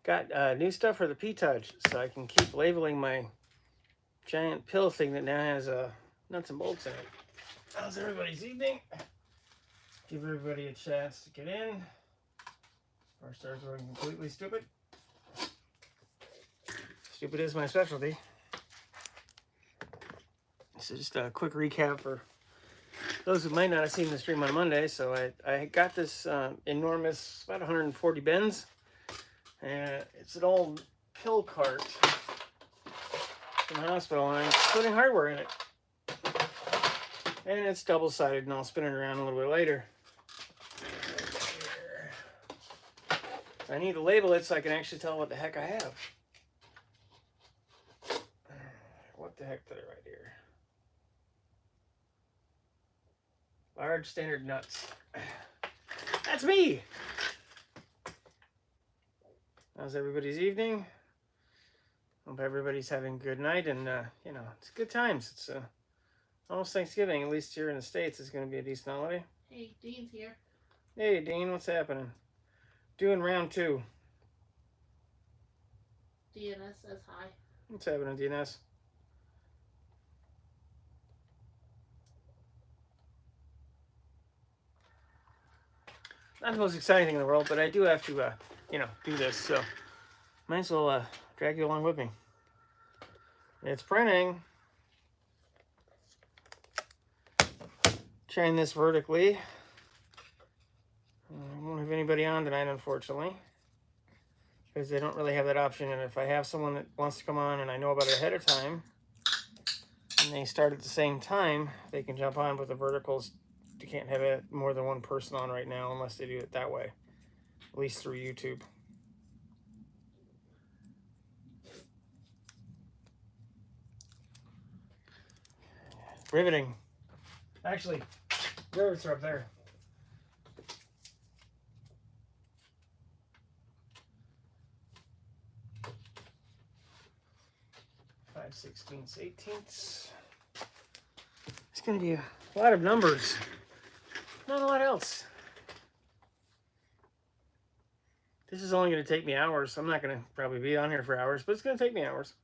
Got new stuff for the P-Touch, so I can keep labeling my giant pill thing that now has nuts and bolts in it. How's everybody's evening? Give everybody a chance to get in or start going completely stupid. Stupid is my specialty. So just a quick recap for those who might not have seen the stream on Monday. So I got this enormous, about 140 bends. And it's an old pill cart from the hospital, and I'm putting hardware in it. And it's double-sided, and I'll spin it around a little bit later. I need to label it so I can actually tell what the heck I have. What the heck did I write here? Large standard nuts. That's me! How's everybody's evening? Hope everybody's having a good night, and you know, it's good times. It's almost Thanksgiving, at least here in the States. It's going to be a decent holiday. Hey, Dean's here. Hey, Dean, what's happening? Doing round 2. DNS says hi. What's happening, DNS? Not the most exciting thing in the world, but I do have to, you know, do this, so might as well drag you along with me. It's printing. Trying this vertically. I won't have anybody on tonight, unfortunately, because they don't really have that option. And if I have someone that wants to come on and I know about it ahead of time, and they start at the same time, they can jump on. But the verticals, you can't have it more than one person on right now unless they do it that way, at least through YouTube. Riveting. Actually, rivets are up there. Five 16ths, 18ths. It's going to be a lot of numbers. Not a lot else. This is only going to take me hours. I'm not going to probably be on here for hours, but it's going to take me hours.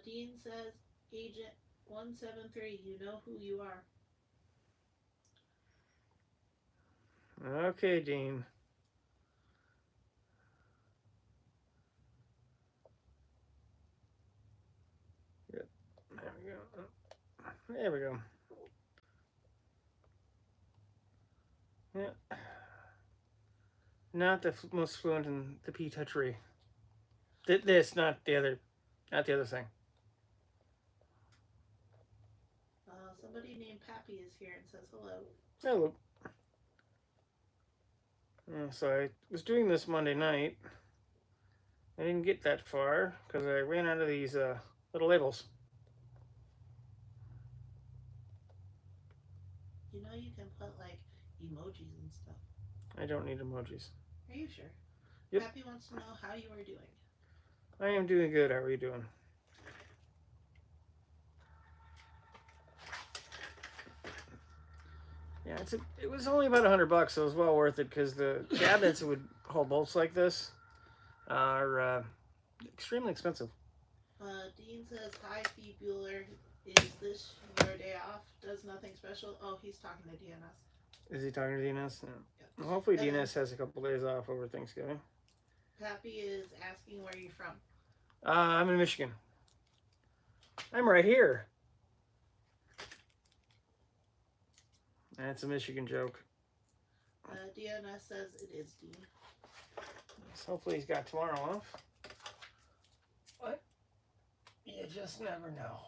Dean says, Agent 173, you know who you are. Okay, Dean. Yep. There we go. There we go. Yeah. Not the most fluent in the P-Touchery. This, not the other thing. Somebody named Pappy is here and says hello. Hello. So I was doing this Monday night. I didn't get that far because I ran out of these little labels. You know you can put like emojis and stuff. I don't need emojis. Are you sure? Yep. Pappy wants to know how you are doing. I am doing good. How are you doing? Yeah, it was only about $100, so it was well worth it because the cabinets that would hold bolts like this are extremely expensive. Dean says, hi, Fee Bueller. Is this your day off? Does nothing special? Oh, he's talking to DNS. Is he talking to DNS? Yeah. Yeah. Well, hopefully DNS has a couple days off over Thanksgiving. Pappy is asking where you're from. I'm in Michigan. I'm right here. That's a Michigan joke. DNS says it is Dean. So hopefully he's got tomorrow off. But you just never know.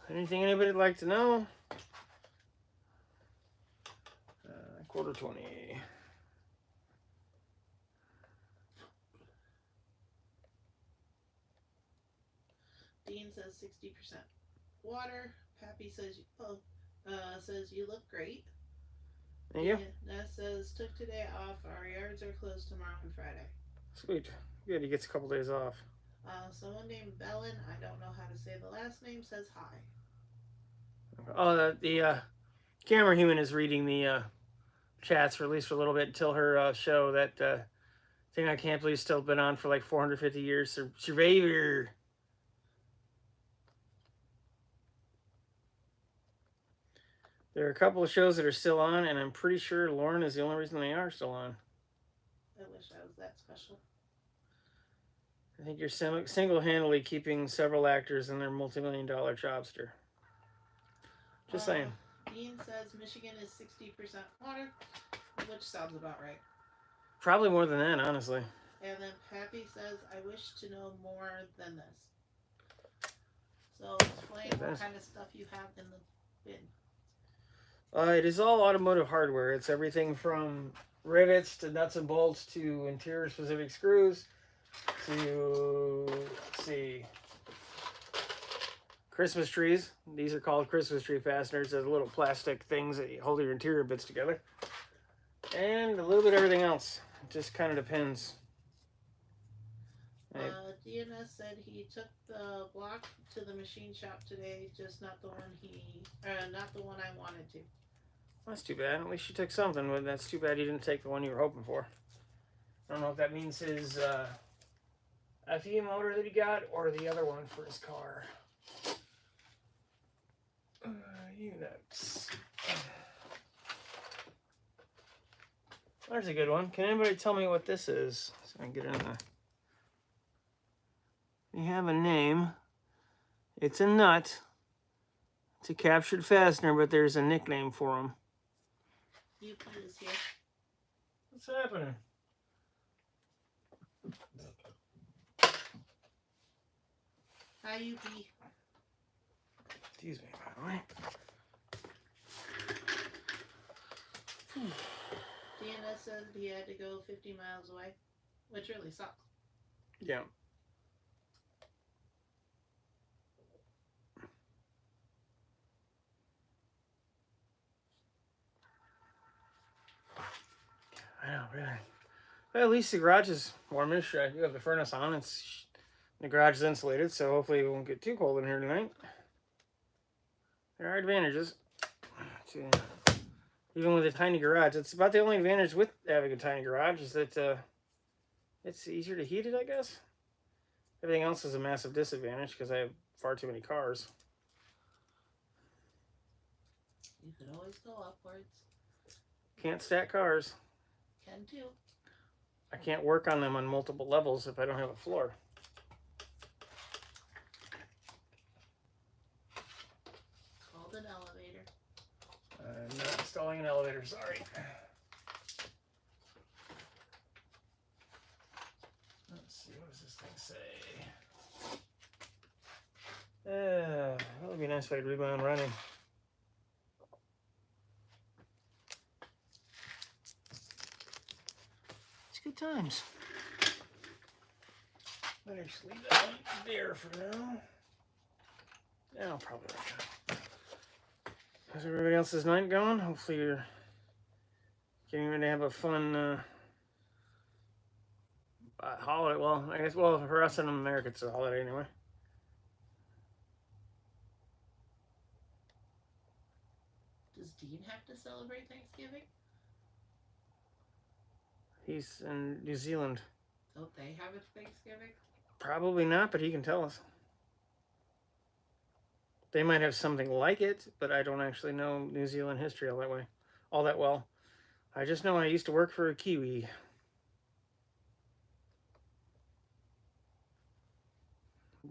Anything anybody'd like to know? Quarter 20. Dean says 60% water. Pappy says, says you look great. Thank you. Ness says took today off. Our yards are closed tomorrow and Friday. Sweet. Good. He gets a couple days off. Someone named Bellin, I don't know how to say the last name, says hi. Oh, the camera human is reading the chats for at least for a little bit until her show. That thing I can't believe still been on for like 450 years. Survivor. There are a couple of shows that are still on, and I'm pretty sure Lauren is the only reason they are still on. I wish I was that special. I think you're single-handedly keeping several actors in their multi-million-dollar jobster. Just saying. Dean says Michigan is 60% water, which sounds about right. Probably more than that, honestly. And then Pappy says, I wish to know more than this. So explain what kind of stuff you have in the bin. It is all automotive hardware. It's everything from rivets to nuts and bolts to interior-specific screws to, let's see, Christmas trees. These are called Christmas tree fasteners. They're little plastic things that hold your interior bits together. And a little bit of everything else. It just kind of depends. DNS said he took the block to the machine shop today, just not the one not the one I wanted to. That's too bad. At least you took something, but that's too bad you didn't take the one you were hoping for. I don't know if that means his FE motor that he got or the other one for his car. Unix. There's a good one. Can anybody tell me what this is? So I can get in there. They have a name. It's a nut. It's a captured fastener, but there's a nickname for him. UP is here. What's happening? Hi, UP. Excuse me, by the way. DNS said he had to go 50 miles away, which really sucks. Yeah. I know, really. Well, at least the garage is warmish. You have the furnace on. The garage is insulated, so hopefully it won't get too cold in here tonight. There are advantages. Even with a tiny garage. It's about the only advantage with having a tiny garage is that it's easier to heat it, I guess. Everything else is a massive disadvantage because I have far too many cars. You could always go upwards. Can't stack cars. Can too. I can't work on them on multiple levels if I don't have a floor. Called an elevator. I'm not installing an elevator, sorry. Let's see, what does this thing say? That would be nice if I could read my own writing. It's good times. Better just leave that one there for now. Yeah, I'll probably write that. How's everybody else's night going? Hopefully you're getting ready to have a fun holiday. Well, I guess, well, for us in America, it's a holiday anyway. Does Dean have to celebrate Thanksgiving? He's in New Zealand. Don't they have a Thanksgiving? Probably not, but he can tell us. They might have something like it, but I don't actually know New Zealand history all that well. I just know I used to work for a Kiwi.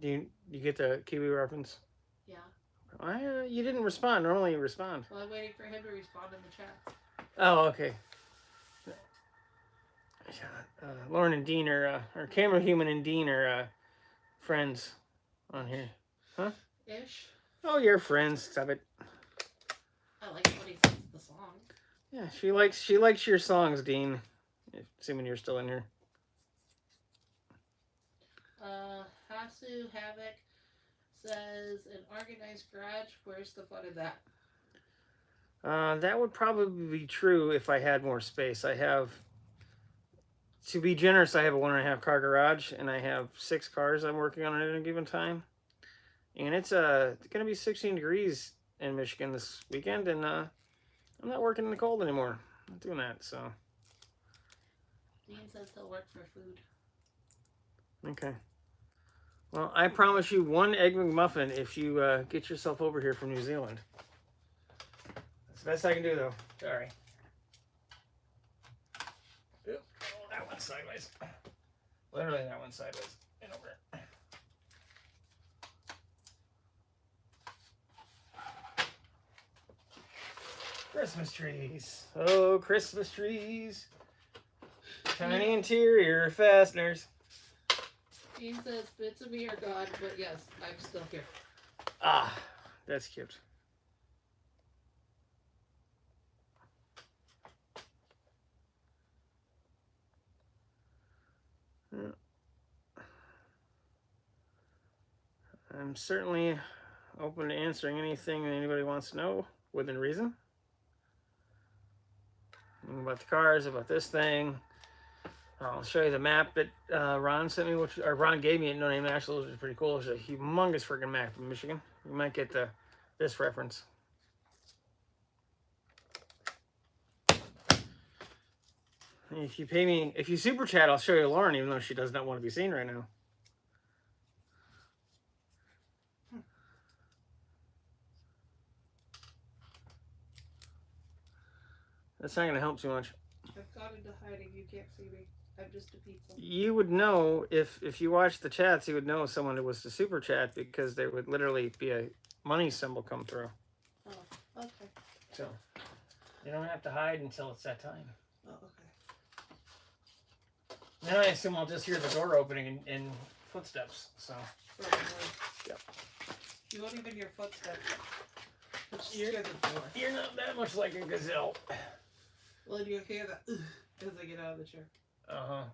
Do you get the Kiwi reference? Yeah. You didn't respond. Normally you respond. Well, I'm waiting for him to respond in the chat. Oh, okay. Lauren and Dean are camera human and Dean are friends on here. Huh? Ish. Oh, you're friends. Stop it. I like what he sings the song. Yeah, she likes your songs, Dean. Assuming you're still in here. Hasu Havoc says an organized garage. Where's the fun of that? That would probably be true if I had more space. I have to be generous, I have a 1.5 car garage, and I have 6 cars I'm working on at any given time. And it's going to be 16 degrees in Michigan this weekend, and I'm not working in the cold anymore. I'm not doing that, so. Dean says he'll work for food. Okay. Well, I promise you 1 Egg McMuffin if you get yourself over here from New Zealand. That's the best I can do, though. Sorry. Oop. Oh, that one's sideways. Literally, that one's sideways. And over it. Christmas trees. Oh, Christmas trees. Tiny interior fasteners. Dean says bits of me are gone, but yes, I'm still here. Ah, that's cute. I'm certainly open to answering anything that anybody wants to know within reason. About the cars, about this thing. I'll show you the map that Ron sent me, or Ron gave me at No Name National, which is pretty cool. It's a humongous freaking map of Michigan. You might get this reference. If you pay me, if you super chat, I'll show you Lauren, even though she does not want to be seen right now. That's not going to help too much. I've got into hiding. You can't see me. I'm just a pizza. You would know if you watched the chats. You would know someone who was to super chat because there would literally be a money symbol come through. Oh, okay. So you don't have to hide until it's that time. Oh, okay. Then I assume I'll just hear the door opening and footsteps. So. Probably. Yep. You won't even hear footsteps. You're not that much like a gazelle. Well, you'll hear that as I get out of the chair. Uh-huh.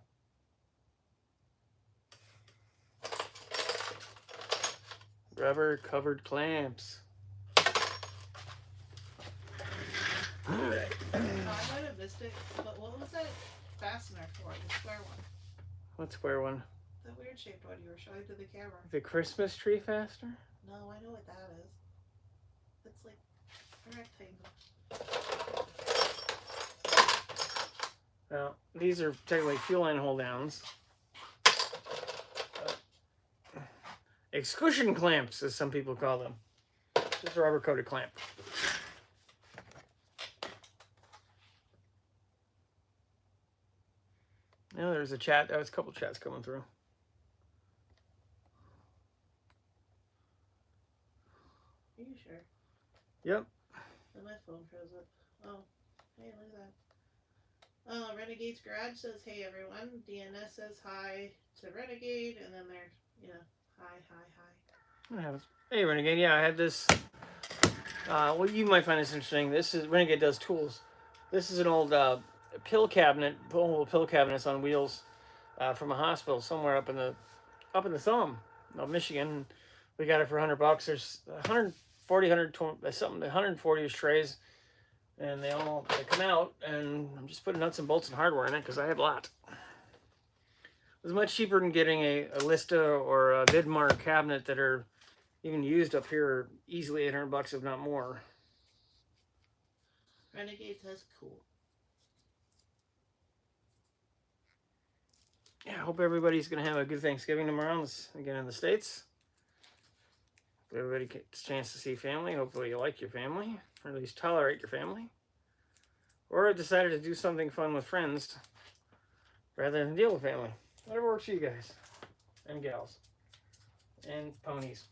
Rubber covered clamps. I might have missed it, but what was that fastener for? The square one. What square one? The weird shaped one you were showing to the camera. The Christmas tree fastener? No, I know what that is. It's like a rectangle. Well, these are technically fuel line hold downs. Exclusion clamps, as some people call them. Just a rubber coated clamp. Now there's a chat. There's a couple chats coming through. Are you sure? Yep. And my phone froze up. Oh, hey, look at that. Renegade's Garage says, hey everyone. DNS says hi to Renegade, and then there's, hi. Hey, Renegade. Yeah, I had this. Well, you might find this interesting. This is Renegade does tools. This is an old pill cabinet, old pill cabinets on wheels from a hospital somewhere up in the thumb of Michigan. We got it for $100. There's 140, 120, something, 140 trays. And they come out, and I'm just putting nuts and bolts and hardware in it because I have a lot. It was much cheaper than getting a Lista or a Vidmar cabinet that are even used up here, easily $800 if not more. Renegade says cool. Yeah, I hope everybody's going to have a good Thanksgiving tomorrow, again in the States. Hope everybody gets a chance to see family. Hopefully you like your family, or at least tolerate your family. Or decided to do something fun with friends rather than deal with family. Whatever works for you guys and gals and ponies.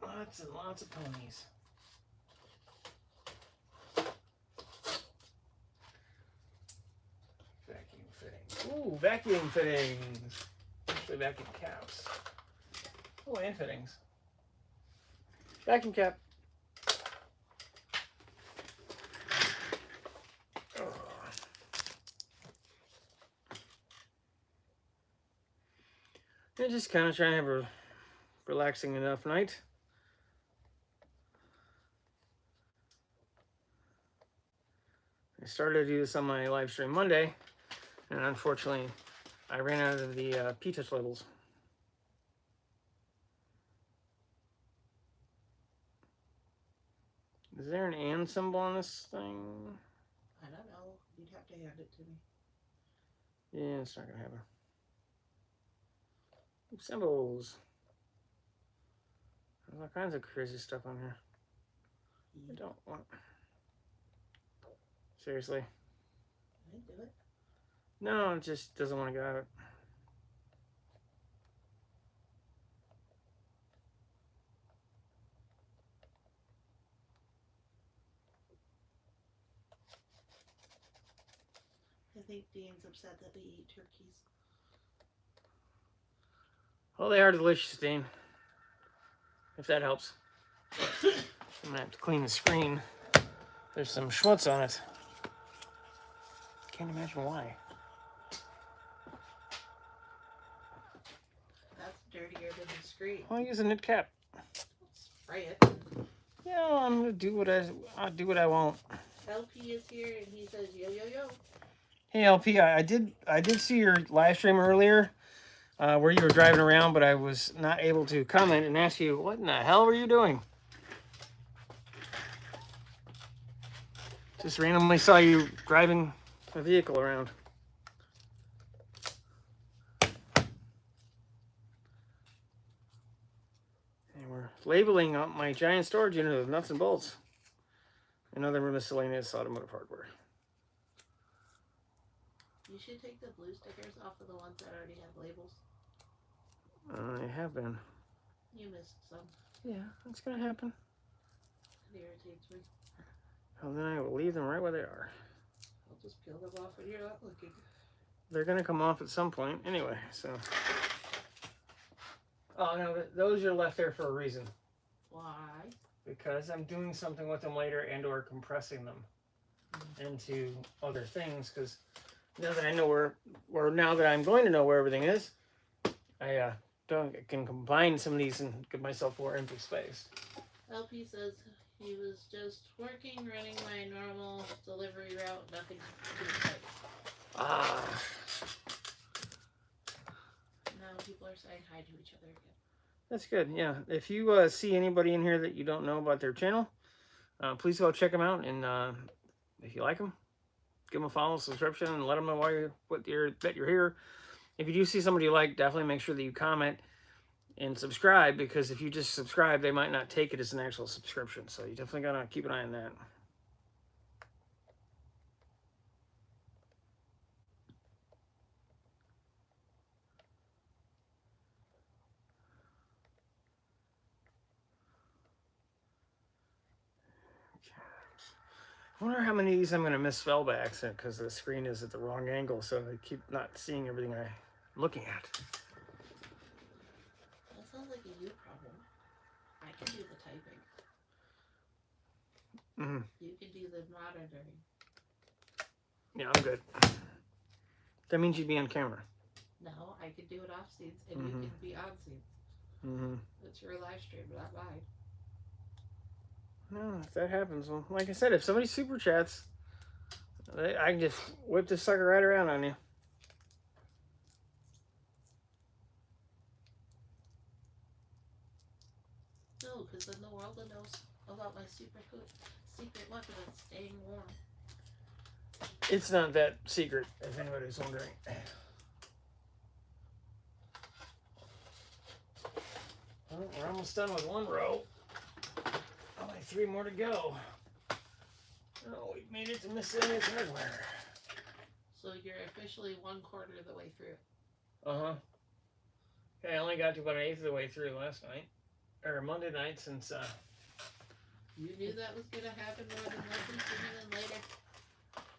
Lots and lots of ponies. Vacuum fittings. Ooh, vacuum fittings. Actually, vacuum caps. Oh, and fittings. Vacuum cap. I'm just kind of trying to have a relaxing enough night. I started to do this on my live stream Monday, And unfortunately, I ran out of the P-Touch labels. Is there an and symbol on this thing? I don't know. You'd have to hand it to me. Yeah, it's not gonna happen. Symbols. There's all kinds of crazy stuff on here. I don't want. Seriously. I do it. No, it just doesn't want to get out. I think Dean's upset that we eat turkeys. Oh, they are delicious, Dean. If that helps. I'm gonna have to clean the screen. There's some schmutz on it. Can't imagine why. That's dirtier than the screen. I'll use a knit cap. Spray it. Yeah, I'm gonna do what I'll do what I want. LP is here and he says yo yo yo. Hey LP, I did see your live stream earlier, where you were driving around, but I was not able to comment and ask you what in the hell were you doing. Just randomly saw you driving a vehicle around. And we're labeling up my giant storage unit of nuts and bolts and other miscellaneous automotive hardware. You should take the blue stickers off of the ones that already have labels. I have been. You missed some. Yeah, that's gonna happen. It irritates me. Well, then I will leave them right where they are. I'll just peel them off when you're not looking. They're gonna come off at some point anyway, so. Oh no, those are left there for a reason. Why? Because I'm doing something with them later and or compressing them into other things, because now that I know where now that I'm going to know where everything is, I can combine some of these and give myself more empty space. LP says he was just working, running my normal delivery route, nothing too exciting. Ah. Now people are saying hi to each other again. That's good, yeah. If you see anybody in here that you don't know about their channel, please go check them out, and if you like them, give them a follow, subscription, and let them know that you're here. If you do see somebody you like, definitely make sure that you comment and subscribe, because if you just subscribe, they might not take it as an actual subscription. So you definitely gotta keep an eye on that. I wonder how many of these I'm gonna misspell by accident because the screen is at the wrong angle, so I keep not seeing everything I'm looking at. That sounds like a you problem. I can do the typing. Mm-hmm. You can do the monitoring. Yeah, I'm good. That means you'd be on camera. No, I can do it off scenes, and you can be on scenes. Mm-hmm. It's your live stream, not mine. No, if that happens, well, like I said, if somebody super chats, I can just whip this sucker right around on you. No, because then the world knows about my secret weapon of staying warm. It's not that secret, if anybody's wondering. Well, we're almost done with one row. Only 3 more to go. Oh, we've made it to miscellaneous hardware. So you're officially 1/4 of the way through. Uh-huh. Okay, I only got to about 1/8 of the way through last night. Or Monday night, since You knew that was going to happen more than likely sooner than later.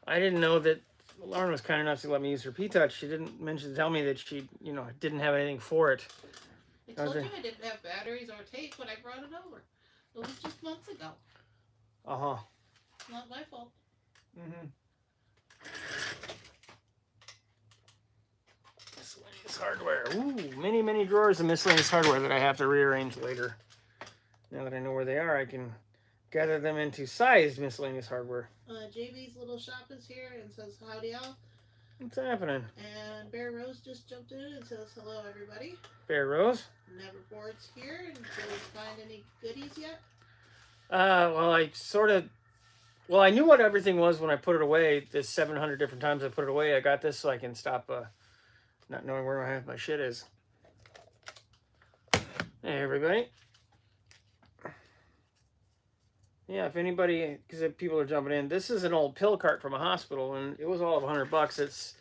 I didn't know that Lauren was kind enough to let me use her P-Touch. She didn't tell me that she, didn't have anything for it. I told you I didn't have batteries or tape when I brought it over. It was just months ago. Uh-huh. It's not my fault. Mm-hmm. Miscellaneous hardware. Ooh, many, many drawers of miscellaneous hardware that I have to rearrange later. Now that I know where they are, I can gather them into sized miscellaneous hardware. JB's little shop is here and says, howdy y'all. What's happening? And Bear Rose just jumped in and says hello, everybody. Bear Rose? Neverboard's here. And did we find any goodies yet? Well, I knew what everything was when I put it away. There's 700 different times I put it away. I got this so I can stop not knowing where my shit is. Hey, everybody. Yeah, if anybody, because if people are jumping in, this is an old pill cart from a hospital, and it was all of $100. It's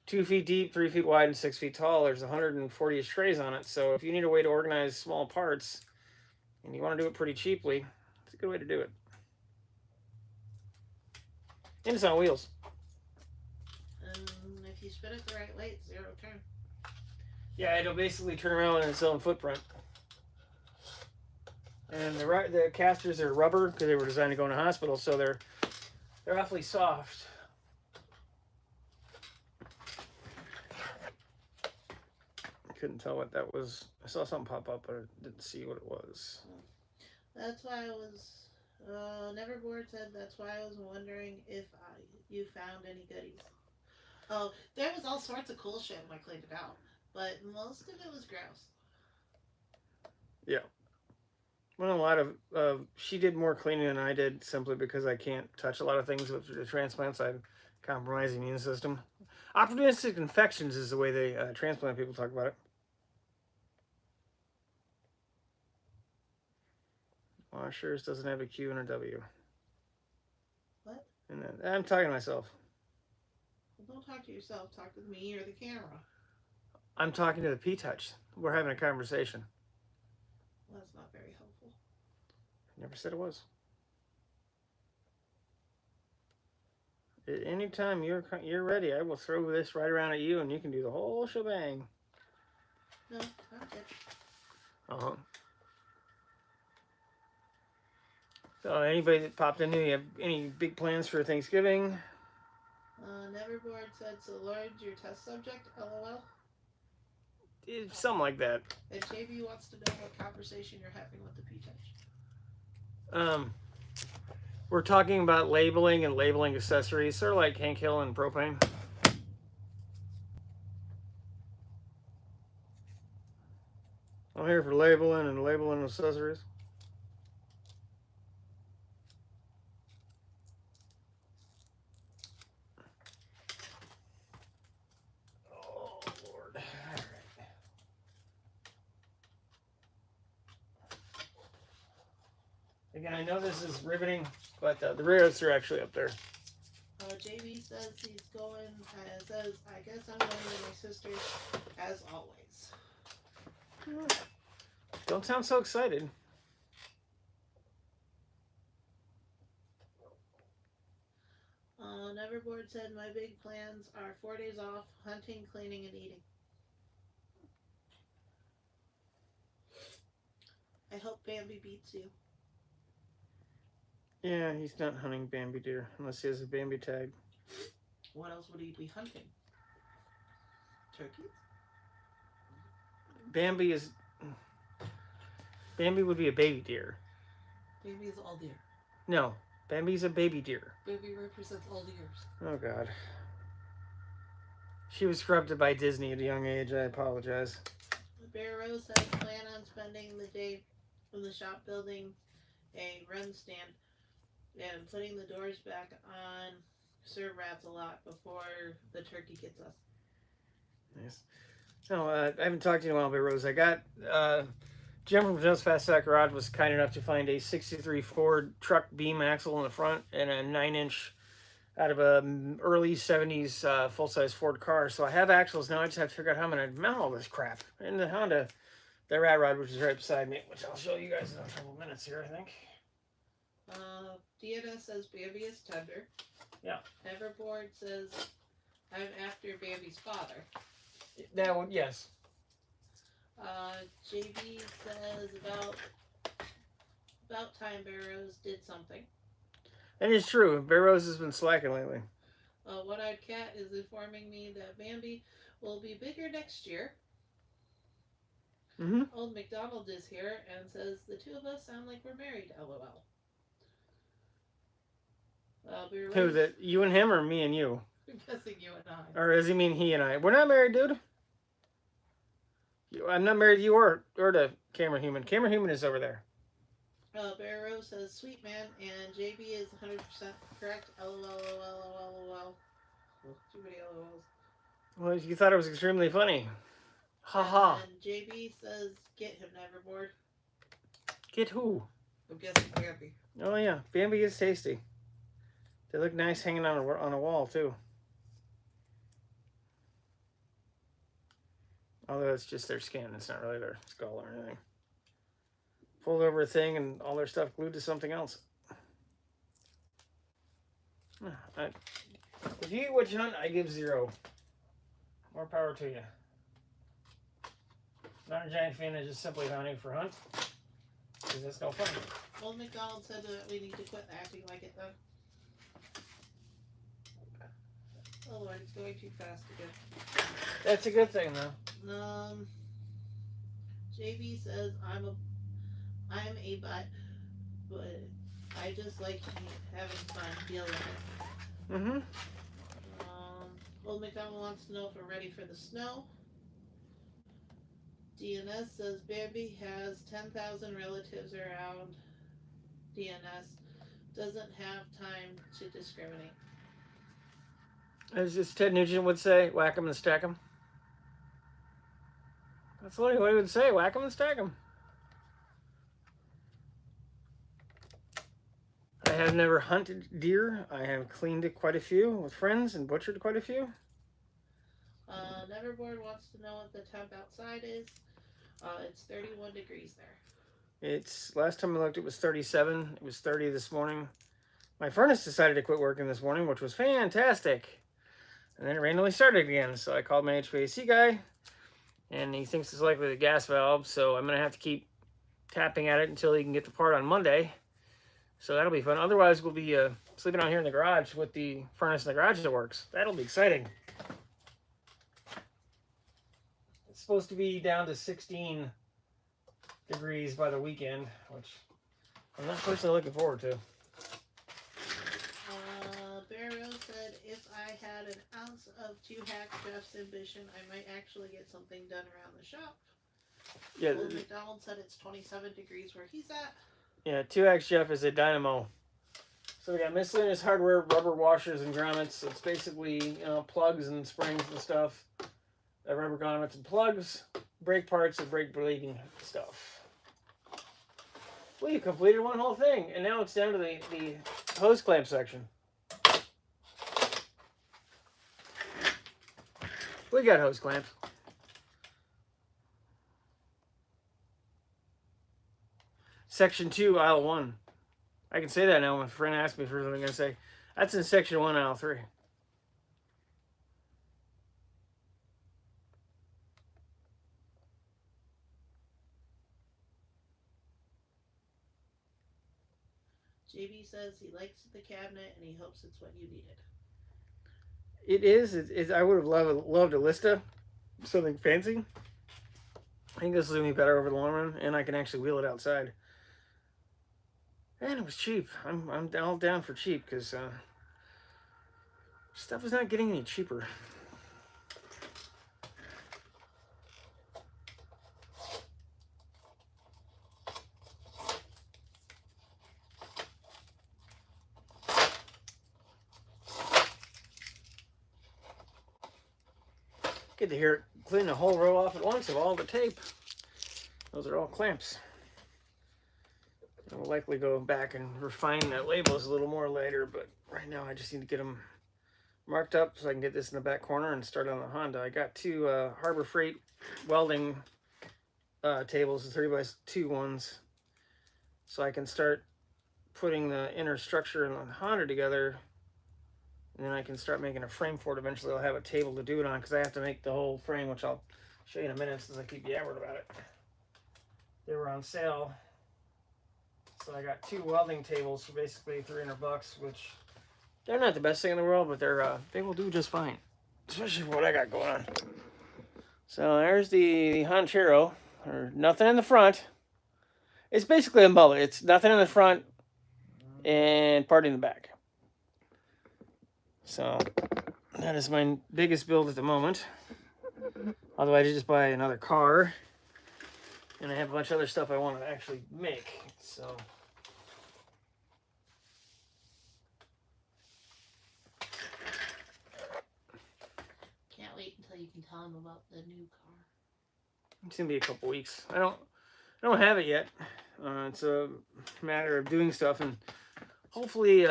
2 feet deep, 3 feet wide, and 6 feet tall. There's 140 trays on it. So if you need a way to organize small parts, and you want to do it pretty cheaply, it's a good way to do it. And it's on wheels. And if you spin it the right way, it's zero turn. Yeah, it'll basically turn around in its own footprint. And the casters are rubber because they were designed to go in a hospital, so they're awfully soft. I couldn't tell what that was. I saw something pop up, but I didn't see what it was. That's why I was. Neverboard said that's why I was wondering if you found any goodies. Oh, there was all sorts of cool shit when I cleaned it out, but most of it was gross. Yeah. Well, a lot of she did more cleaning than I did, simply because I can't touch a lot of things with the transplants. I compromise the immune system. Opportunistic infections is the way they transplant people talk about it. Washers doesn't have a Q and a W. What? And then, I'm talking to myself. Well, don't talk to yourself. Talk with me or the camera. I'm talking to the P-Touch. We're having a conversation. Well, that's not very helpful. Never said it was. Anytime you're ready, I will throw this right around at you, and you can do the whole shebang. No, not good. Uh-huh. So anybody that popped in here, you have any big plans for Thanksgiving? Neverboard said, so Lloyd's your test subject, LOL. Something like that. And JB wants to know what conversation you're having with the P-Touch. We're talking about labeling and labeling accessories, sort of like Hank Hill and propane. I'm here for labeling and labeling accessories. Oh, Lord. All right. Again, I know this is riveting, but the rails are actually up there. JB says he's going, says, I guess I'm going with my sisters, as always. Don't sound so excited. Neverboard said, my big plans are 4 days off, hunting, cleaning, and eating. I hope Bambi beats you. Yeah, he's not hunting Bambi deer unless he has a Bambi tag. What else would he be hunting? Turkeys? Bambi would be a baby deer. Bambi is all deer. No, Bambi's a baby deer. Bambi represents all deers. Oh, God. She was corrupted by Disney at a young age. I apologize. Bear Rose says, plan on spending the day in the shop building a run stand and putting the doors back on. Serve rats a lot before the turkey gets us. Nice. No, I haven't talked to you in a while, Bear Rose. I got Jim from Just Fast Sack Garage was kind enough to find a '63 Ford truck beam axle in the front and a 9-inch out of a early '70s full-size Ford car. So I have axles now. I just have to figure out how I'm going to mount all this crap. And the Honda, the rat rod, which is right beside me, which I'll show you guys in a couple minutes here, I think. Diana says Bambi is tender. Yeah. Neverboard says I'm after Bambi's father. That one, yes. JB says about time Barrows did something. And it's true. Bear Rose has been slacking lately. One-Eyed Cat is informing me that Bambi will be bigger next year. Mm-hmm. Old McDonald is here and says the two of us sound like we're married, LOL. Who, that you and him or me and you? I'm guessing you and I. Or does he mean he and I? We're not married, dude. I'm not married to you or to Camera Human. Camera Human is over there. Bear Rose says, sweet man, and JB is 100% correct. LOL. Too many LOLs. Well, you thought it was extremely funny. Haha. And JB says, get him, Neverboard. Get who? I'm guessing Bambi. Oh, yeah. Bambi is tasty. They look nice hanging on a wall, too. Although it's just their skin. It's not really their skull or anything. Fold over a thing and all their stuff glued to something else. If you eat what you hunt, I give 0. More power to you. Not a giant fan of just simply hunting for hunt. Because that's no fun. Old McDonald said that we need to quit acting like it, though. Oh Lord, it's going too fast again. That's a good thing, though. JB says I'm a butt, but I just like having fun, deal with it. Mm-hmm. Old McDonald wants to know if we're ready for the snow. DNS says Bambi has 10,000 relatives around. DNS doesn't have time to discriminate. As Ted Nugent would say, whack 'em and stack 'em. That's what he would say, whack 'em and stack 'em. I have never hunted deer. I have cleaned quite a few with friends and butchered quite a few. Neverboard wants to know what the temp outside is. It's 31 degrees there. It's, last time I looked, it was 37. It was 30 this morning. My furnace decided to quit working this morning, which was fantastic. And then it randomly started again. So I called my HVAC guy, and he thinks it's likely the gas valve. So I'm going to have to keep tapping at it until he can get the part on Monday. So that'll be fun. Otherwise, we'll be sleeping out here in the garage with the furnace in the garage that works. That'll be exciting. It's supposed to be down to 16 degrees by the weekend, which I'm not personally looking forward to. Bear Rose said, if I had an ounce of 2-hack Jeff's ambition, I might actually get something done around the shop. Yeah. Old McDonald said it's 27 degrees where he's at. Yeah, 2X Jeff is a dynamo. So we got miscellaneous hardware, rubber washers and grommets. It's basically, plugs and springs and stuff. Rubber grommets and plugs, brake parts and brake bleeding stuff. Well, you completed one whole thing, and now it's down to the hose clamp section. We got hose clamps. Section 2, aisle 1. I can say that now when a friend asks me for something, I'm going to say, that's in section 1, aisle 3. JB says he likes the cabinet and he hopes it's what you needed. It is. I would have loved a Lista, something fancy. I think this will do me better over the long run, and I can actually wheel it outside. And it was cheap. I'm all down for cheap because stuff is not getting any cheaper. Good to hear it clean the whole row off at once of all the tape. Those are all clamps. I'll likely go back and refine the labels a little more later, but right now I just need to get them marked up so I can get this in the back corner and start on the Honda. I got two Harbor Freight welding tables, the 3x2 ones, so I can start putting the inner structure in the Honda together, and then I can start making a frame for it. Eventually I'll have a table to do it on because I have to make the whole frame, which I'll show you in a minute since I keep yammering about it. They were on sale. So I got two welding tables for basically $300, which they're not the best thing in the world, but they will do just fine, especially for what I got going on. So there's the Honchero, or nothing in the front. It's basically a mullet. It's nothing in the front and part in the back. So That is my biggest build at the moment. Although I did just buy another car, and I have a bunch of other stuff I want to actually make. So Can't wait until you can tell him about the new car. it's gonna be a couple weeks. I don't have it yet. It's a matter of doing stuff, and hopefully,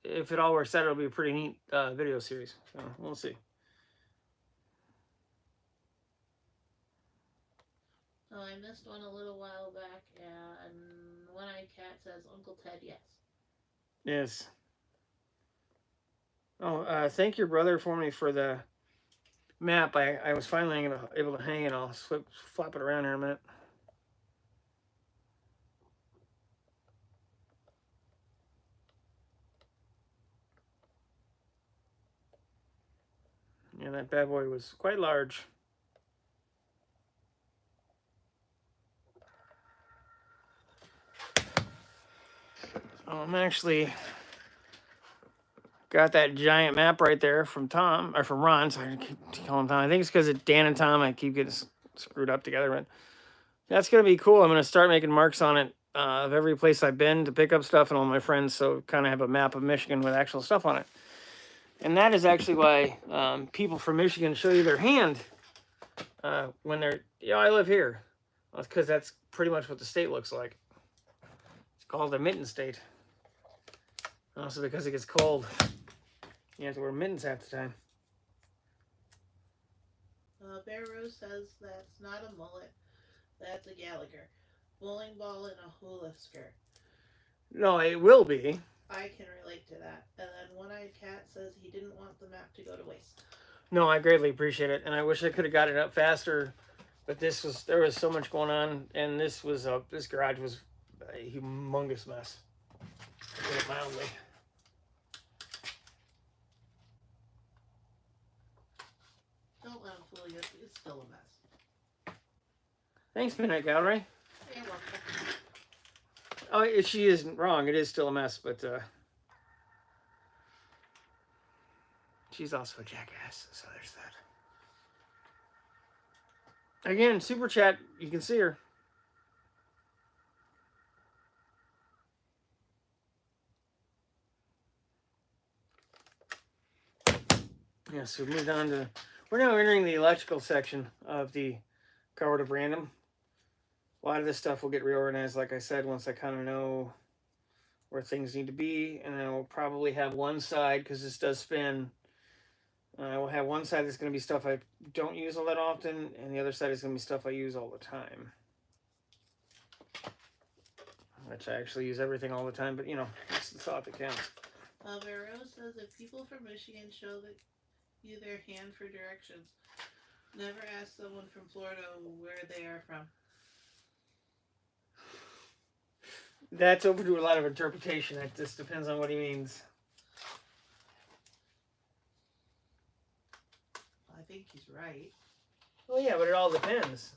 if it all works out, it'll be a pretty neat video series. So we'll see. Oh, I missed one a little while back, and One-Eyed Cat says Uncle Ted, yes. Yes. Oh, thank your brother for me for the map. I was finally able to hang it. I'll flop it around here in a minute. Yeah, that bad boy was quite large. I'm actually got that giant map right there from Tom, or from Ron. So I keep calling him Tom. I think it's because it's Dan and Tom. I keep getting screwed up together. But that's going to be cool. I'm going to start making marks on it of every place I've been to pick up stuff and all my friends. So kind of have a map of Michigan with actual stuff on it. And that is actually why people from Michigan show you their hand when they're, I live here. Well, it's because that's pretty much what the state looks like. It's called the mitten state. Also because it gets cold. You have to wear mittens half the time. Bear Rose says that's not a mullet. That's a Gallagher. Bowling ball and a hula skirt. No, it will be. I can relate to that. And then One-Eyed Cat says he didn't want the map to go to waste. No, I greatly appreciate it, and I wish I could have got it up faster. But there was so much going on, and this garage was a humongous mess. To put it mildly. Don't let him fool you. It's still a mess. Thanks, Midnight Gallery. You're welcome. Oh, she isn't wrong. It is still a mess, but she's also a jackass, so there's that. Again, super chat. You can see her. Yeah, so we moved on to. We're now entering the electrical section of the Coward of Random. A lot of this stuff will get reorganized, like I said, once I kind of know where things need to be. And then we'll probably have one side, because this does spin. We'll have one side that's going to be stuff I don't use all that often, and the other side is going to be stuff I use all the time. Which I actually use everything all the time, but it's the thought that counts. Vero says if people from Michigan show you their hand for directions, never ask someone from Florida where they are from. That's open to a lot of interpretation. It just depends on what he means. I think he's right. Well, yeah, but it all depends.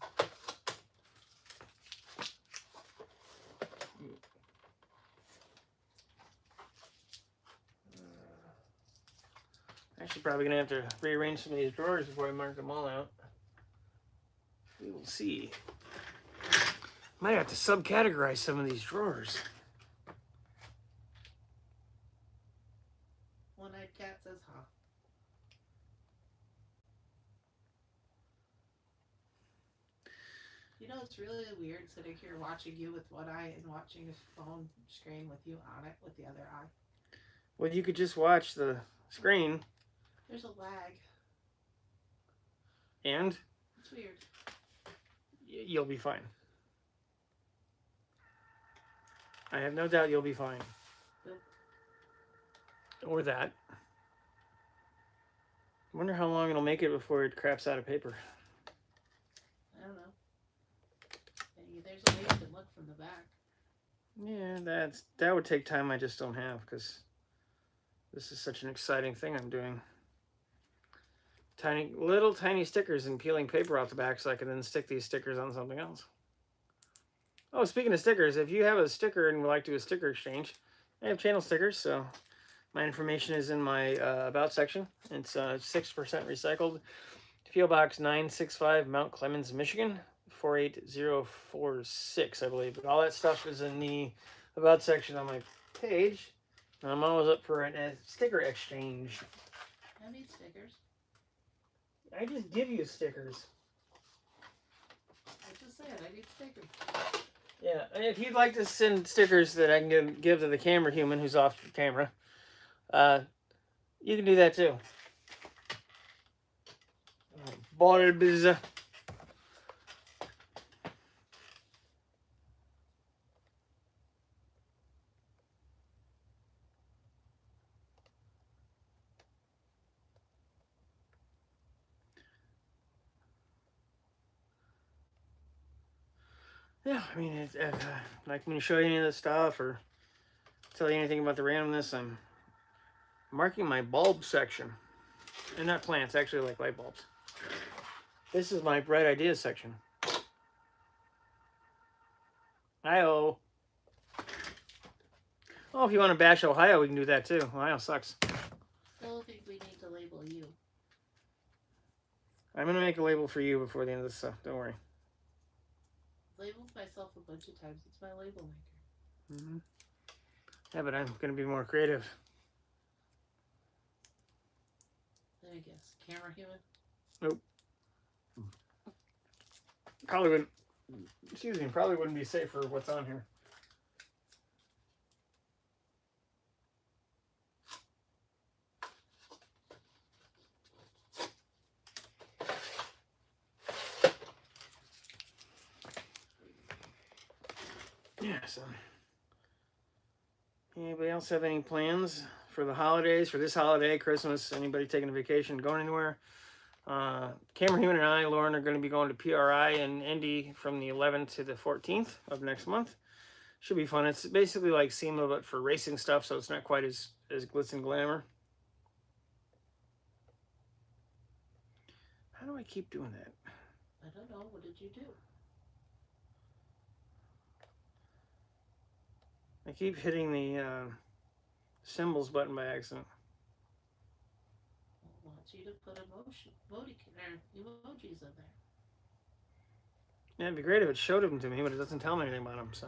Actually, probably going to have to rearrange some of these drawers before I mark them all out. We will see. Might have to subcategorize some of these drawers. One-Eyed Cat says, huh? It's really weird sitting here watching you with one eye and watching a phone screen with you on it with the other eye. Well, you could just watch the screen. There's a lag. And? It's weird. You'll be fine. I have no doubt you'll be fine. Nope. Or that. I wonder how long it'll make it before it craps out of paper. I don't know. There's a way you can look from the back. Yeah, that would take time I just don't have, because this is such an exciting thing I'm doing. Little tiny stickers and peeling paper off the back so I can then stick these stickers on something else. Oh, speaking of stickers, if you have a sticker and would like to do a sticker exchange, I have channel stickers, so My information is in my about section. It's 6% recycled. P.O. Box 965, Mount Clemens, Michigan, 48046, I believe. But all that stuff is in the about section on my page. And I'm always up for a sticker exchange. I need stickers. I just give you stickers. I just said I need stickers. Yeah, and if you'd like to send stickers that I can give to the camera human who's off the camera, you can do that too. Bulbs. Yeah, I mean, if like me to show you any of this stuff or tell you anything about the randomness, I'm marking my bulb section. And not plants, actually like light bulbs. This is my bright ideas section. Hi-oh. Oh, if you want to bash Ohio, we can do that too. Ohio sucks. Still think we need to label you. I'm going to make a label for you before the end of this stuff. Don't worry. Labeled myself a bunch of times. It's my label maker. Mm-hmm. Yeah, but I'm going to be more creative. Let me guess. Camera human? Nope. Probably wouldn't. Excuse me. Probably wouldn't be safe for what's on here. Yeah, so. Anybody else have any plans for the holidays, for this holiday, Christmas? Anybody taking a vacation, going anywhere? Cameron Human and I, Lauren, are going to be going to PRI in Indy from the 11th to the 14th of next month. Should be fun. It's basically like SEMA, but for racing stuff, so it's not quite as glitz and glamour. How do I keep doing that? I don't know. What did you do? I keep hitting the symbols button by accident. I want you to put emojis in there. Yeah, it'd be great if it showed them to me, but it doesn't tell me anything about them, so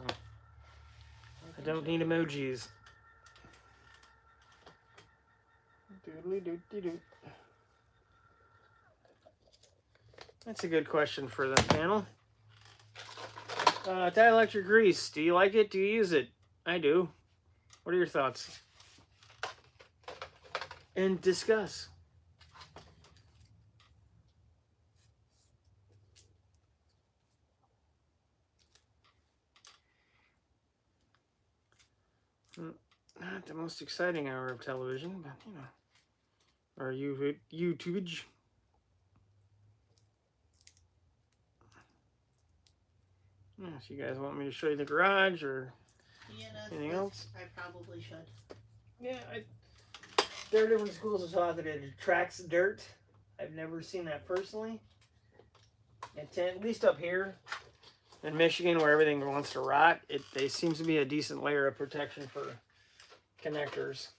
I don't need emojis. Doodly-doo-doo-doo. That's a good question for the panel. Dielectric grease. Do you like it? Do you use it? I do. What are your thoughts? And discuss. Not the most exciting hour of television, but you know. Or YouTube. Yeah, if you guys want me to show you the garage or anything else? I probably should. Yeah, there are different schools of thought that it attracts dirt. I've never seen that personally. At least up here in Michigan, where everything wants to rot, there seems to be a decent layer of protection for connectors.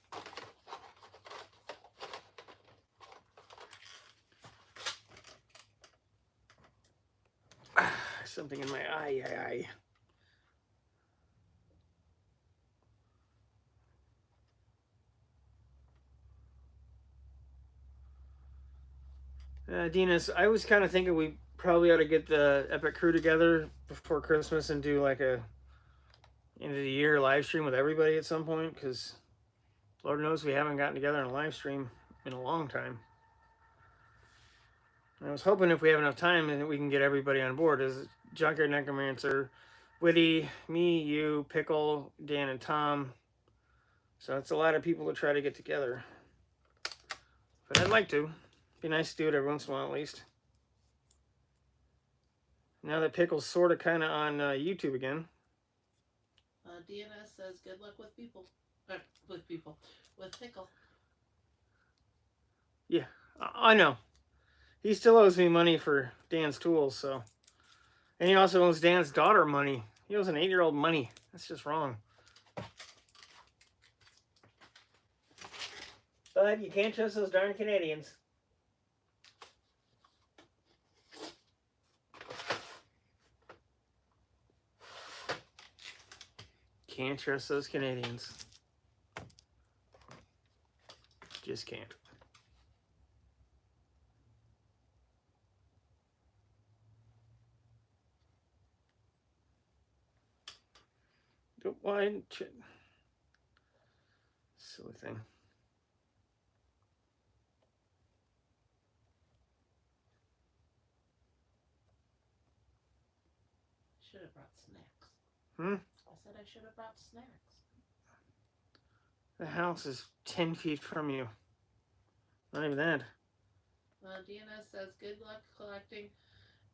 Something in my eye. Dinas, I was kind of thinking we probably ought to get the Epic crew together before Christmas and do like a end of the year live stream with everybody at some point, because Lord knows we haven't gotten together in a live stream in a long time. And I was hoping if we have enough time and we can get everybody on board. As Junkyard Necromancer, Witty, me, you, Pickle, Dan, and Tom. So it's a lot of people to try to get together. But I'd like to. Be nice to do it every once in a while at least. Now that Pickle's sort of kind of on YouTube again. DNS says good luck with people. With Pickle. Yeah, I know. He still owes me money for Dan's tools, so. And he also owes Dan's daughter money. He owes an 8-year-old money. That's just wrong. But you can't trust those darn Canadians. Can't trust those Canadians. Just can't. Why? Silly thing. Should have brought snacks. Hmm? I said I should have brought snacks. The house is 10 feet from you. Not even that. DNS says, good luck collecting.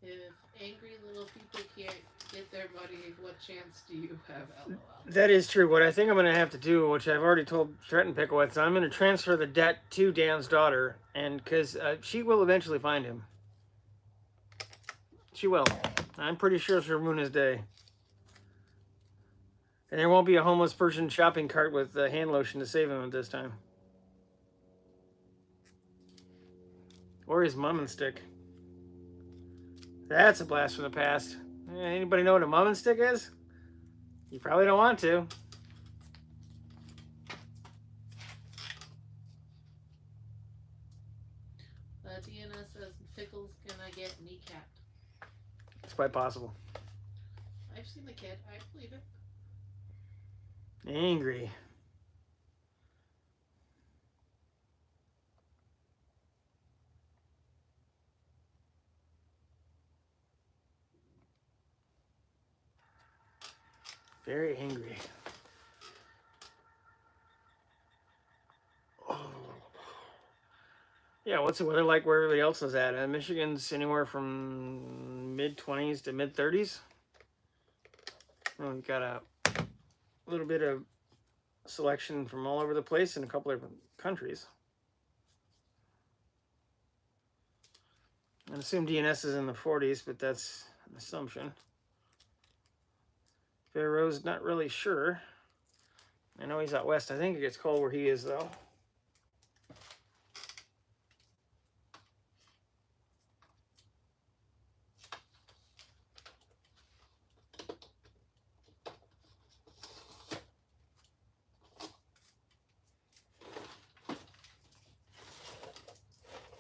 If angry little people can't get their money, what chance do you have, LOL? That is true. What I think I'm going to have to do, which I've already told Trenton Pickowitz, I'm going to transfer the debt to Dan's daughter, and because she will eventually find him. She will. I'm pretty sure it's Ramuna's day. And there won't be a homeless person shopping cart with hand lotion to save him at this time. Or his mum and stick. That's a blast from the past. Anybody know what a mum and stick is? You probably don't want to. DNS says Pickle's gonna get kneecapped. It's quite possible. I've seen the kid. I believe it. Angry. Very angry. Oh. Yeah, what's the weather like where everybody else is at? Michigan's anywhere from mid-20s to mid-30s. Well, we've got a little bit of selection from all over the place in a couple of different countries. I assume DNS is in the 40s, but that's an assumption. Rose, not really sure. I know he's out west. I think it gets cold where he is, though.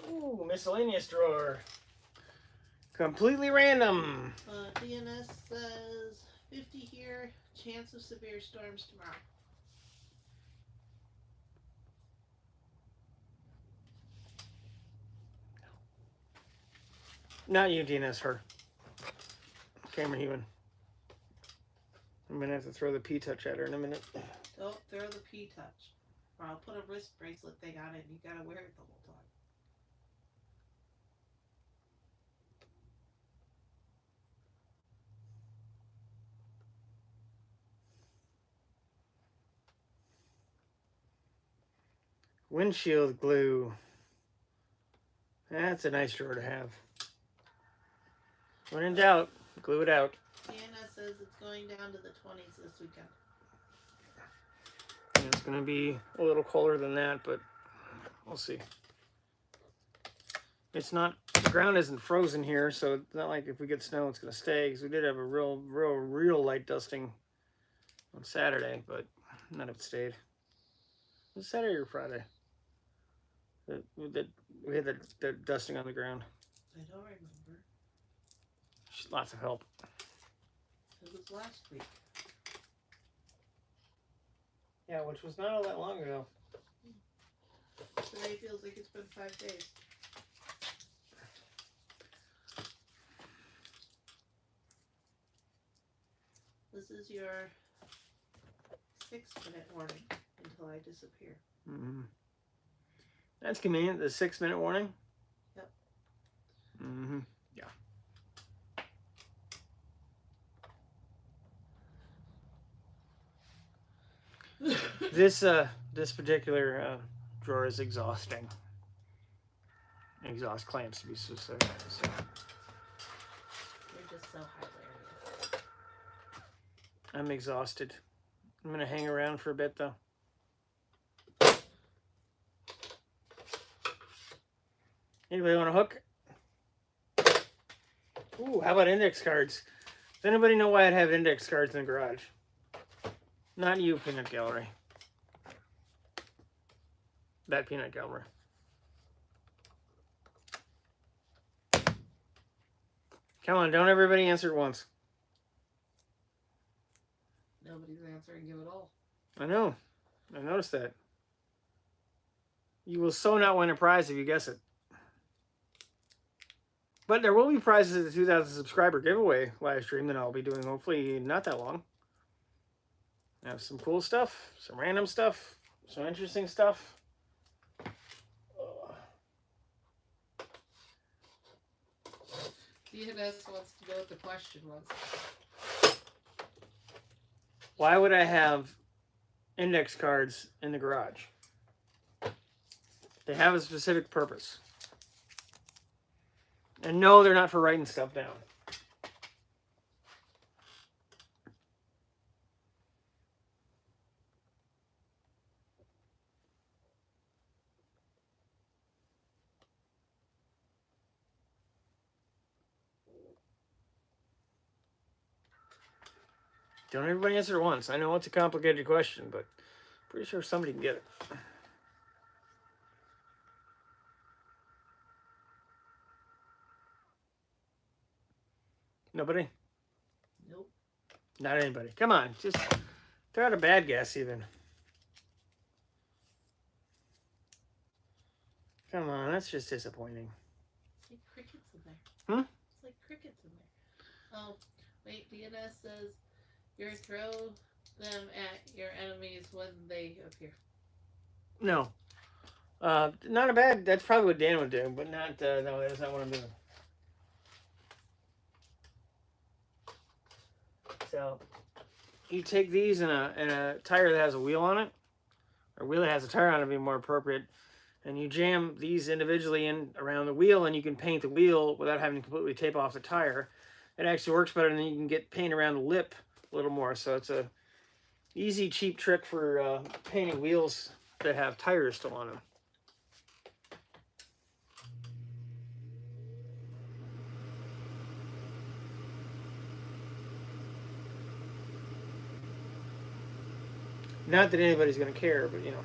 Ooh, miscellaneous drawer. Completely random. DNS says 50 here, chance of severe storms tomorrow. Not you, DNS, her. Cameron Hewen. I'm going to have to throw the P-touch at her in a minute. Don't throw the P-touch, or I'll put a wrist bracelet thing on it and you gotta wear it the whole time. Windshield glue. That's a nice drawer to have. When in doubt, glue it out. DNS says it's going down to the 20s this weekend. And it's going to be a little colder than that, but we'll see. It's not, the ground isn't frozen here, so it's not like if we get snow, it's going to stay, because we did have a real light dusting on Saturday, but none of it stayed. Was it Saturday or Friday? We had the dusting on the ground. I don't remember. Lots of help. It was last week. Yeah, which was not all that long ago. Today feels like it's been 5 days. This is your 6-minute warning until I disappear. Mm-hmm. That's convenient, the 6-minute warning. Yep. Mm-hmm. Yeah. This particular drawer is exhausting. Exhaust clamps to be specific. So. You're just so hilarious. I'm exhausted. I'm gonna hang around for a bit though. Anybody want a hook? Ooh, how about index cards? Does anybody know why I'd have index cards in the garage? Not you, Peanut Gallery. That Peanut Gallery. Come on, don't everybody answer at once. Nobody's answering you at all. I know. I noticed that. You will so not win a prize if you guess it. But there will be prizes at the 2,000 subscriber giveaway live stream that I'll be doing hopefully not that long. I have some cool stuff, some random stuff, some interesting stuff. DNS wants to know what the question was. Why would I have index cards in the garage? They have a specific purpose. And no, they're not for writing stuff down. Don't everybody answer at once. I know it's a complicated question, but pretty sure somebody can get it. Nobody? Nope. Not anybody. Come on, just throw out a bad guess even. Come on, that's just disappointing. It's like crickets in there. Hmm? It's like crickets in there. Oh, wait, DNS says you throw them at your enemies when they appear. No. Not a bad, that's probably what Dan would do, but not, no, that's not what I'm doing. So, you take these in a tire that has a wheel on it, or wheel that has a tire on it would be more appropriate, and you jam these individually in around the wheel, and you can paint the wheel without having to completely tape off the tire. It actually works better, and then you can get paint around the lip a little more. So it's a easy, cheap trick for painting wheels that have tires still on them. Not that anybody's going to care, but you know.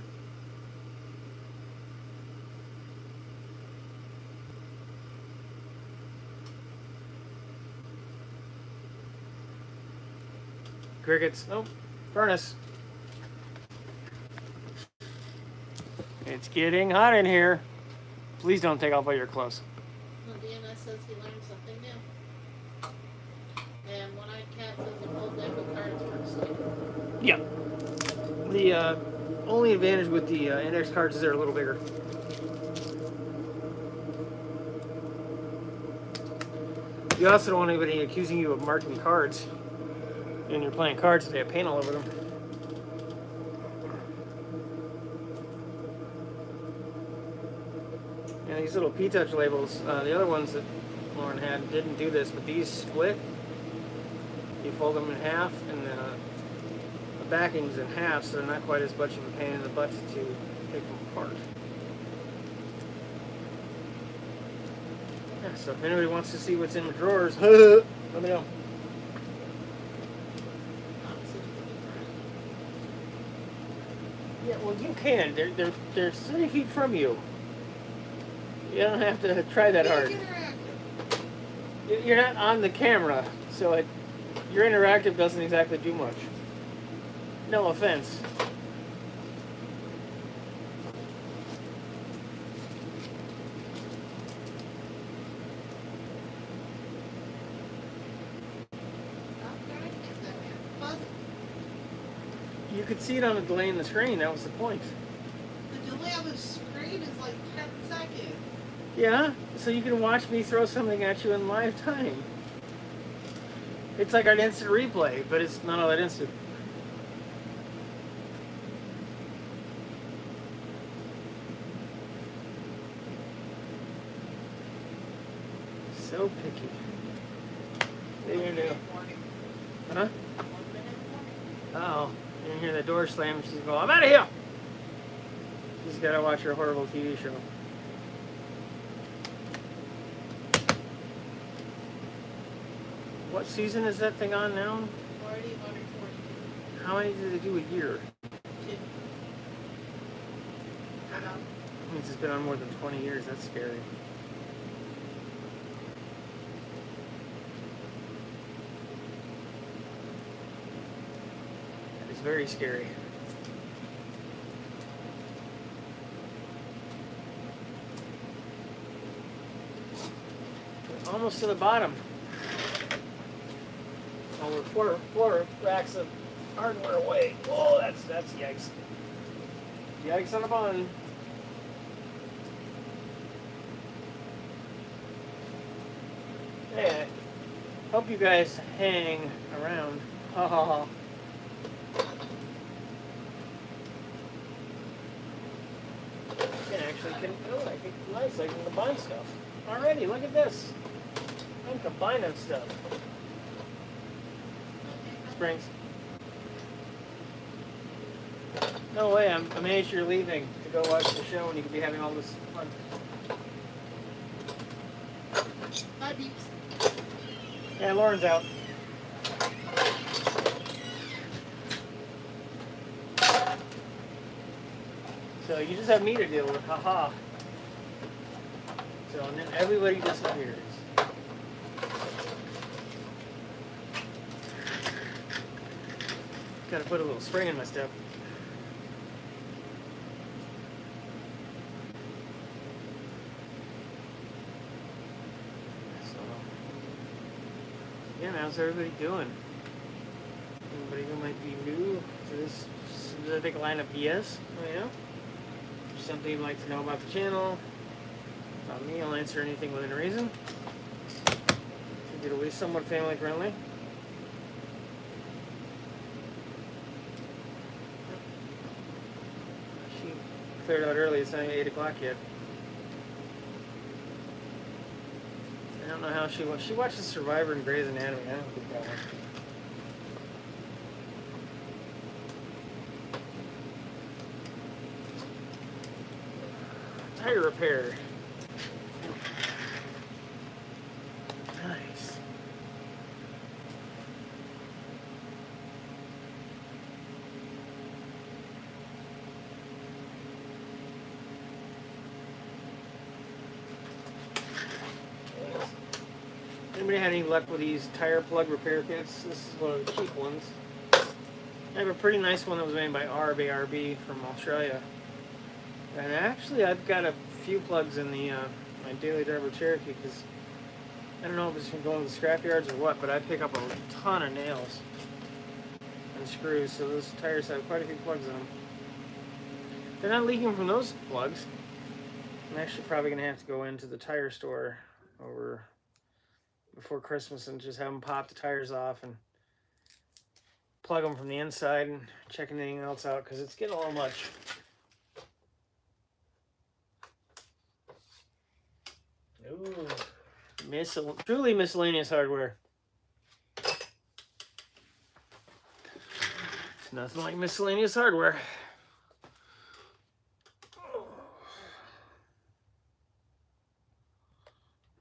Crickets. Oh, furnace. It's getting hot in here. Please don't take off all your clothes. Well, DNS says he learned something new. And One-Eyed Cat says the full deck of cards works too. Yeah. The only advantage with the index cards is they're a little bigger. You also don't want anybody accusing you of marking cards. And you're playing cards, they have paint all over them. And these little P-Touch labels, the other ones that Lauren had didn't do this, but these split. You fold them in half, and the backing's in half, so they're not quite as much of a pain in the butt to take them apart. Yeah, so if anybody wants to see what's in the drawers, let me know. Yeah, well, you can. They're 30 feet from you. You don't have to try that hard. You're not on the camera, so your interactive doesn't exactly do much. No offense. You could see it on the delay in the screen. That was the point. The delay on the screen is like 10 seconds. Yeah, so you can watch me throw something at you in live time. It's like an instant replay, but it's not all that instant. So picky. What are you gonna do? Huh? Uh-oh. You can hear the door slam and she's going, I'm out of here! She's gotta watch her horrible TV show. What season is that thing on now? 41 or 42. How many do they do a year? 2. That means it's been on more than 20 years. That's scary. That is very scary. We're almost to the bottom. Oh, we're four racks of hardware away. Oh, that's yikes. Yikes on a bun. Hey, I hope you guys hang around. Ha ha ha. I can nice. I can combine stuff. Already, look at this. I'm combining stuff. Springs. No way, I'm amazed you're leaving to go watch the show and you could be having all this fun. Bye, beeps. Yeah, Lauren's out. So you just have me to deal with, haha. So and then everybody disappears. Gotta put a little spring in my step. So, yeah, how's everybody doing? Anybody who might be new to this specific line of BS? Oh, yeah? Something you'd like to know about the channel? About me, I'll answer anything within reason. Keep it at least somewhat family friendly. She cleared out early, it's not 8 o'clock yet. I don't know how she watches Survivor and Grey's Anatomy. I don't think that one. Tire repair. Nice. Anybody had any luck with these tire plug repair kits? This is one of the cheap ones. I have a pretty nice one that was made by ARB from Australia. And actually, I've got a few plugs in the my daily driver Cherokee because I don't know if it's from going to the scrap yards or what, but I pick up a ton of nails and screws, so those tires have quite a few plugs in them. They're not leaking from those plugs. I'm actually probably going to have to go into the tire store over before Christmas and just have them pop the tires off and plug them from the inside and check anything else out because it's getting a little much. Ooh, truly miscellaneous hardware. It's nothing like miscellaneous hardware.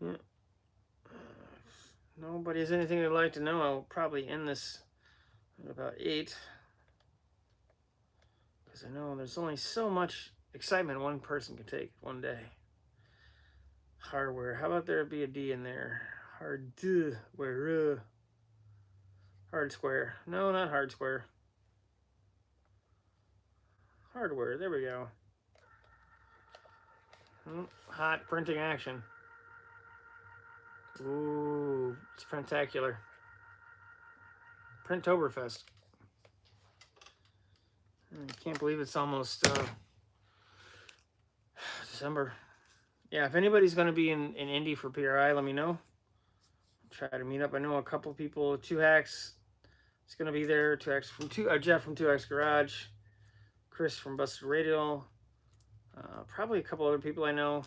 Yeah. Nobody has anything they'd like to know. I'll probably end this at about 8. Because I know there's only so much excitement one person can take one day. Hardware. How about there be a D in there? Hardware. Hard square. No, not hard square. Hardware. There we go. Hot printing action. Ooh, it's printacular. Printtoberfest. I can't believe it's almost December. Yeah, if anybody's going to be in Indy for PRI, let me know. Try to meet up. I know a couple people. 2Hacks is going to be there. 2Hacks from Jeff from 2X Garage. Chris from Busted Radio. Probably a couple other people I know.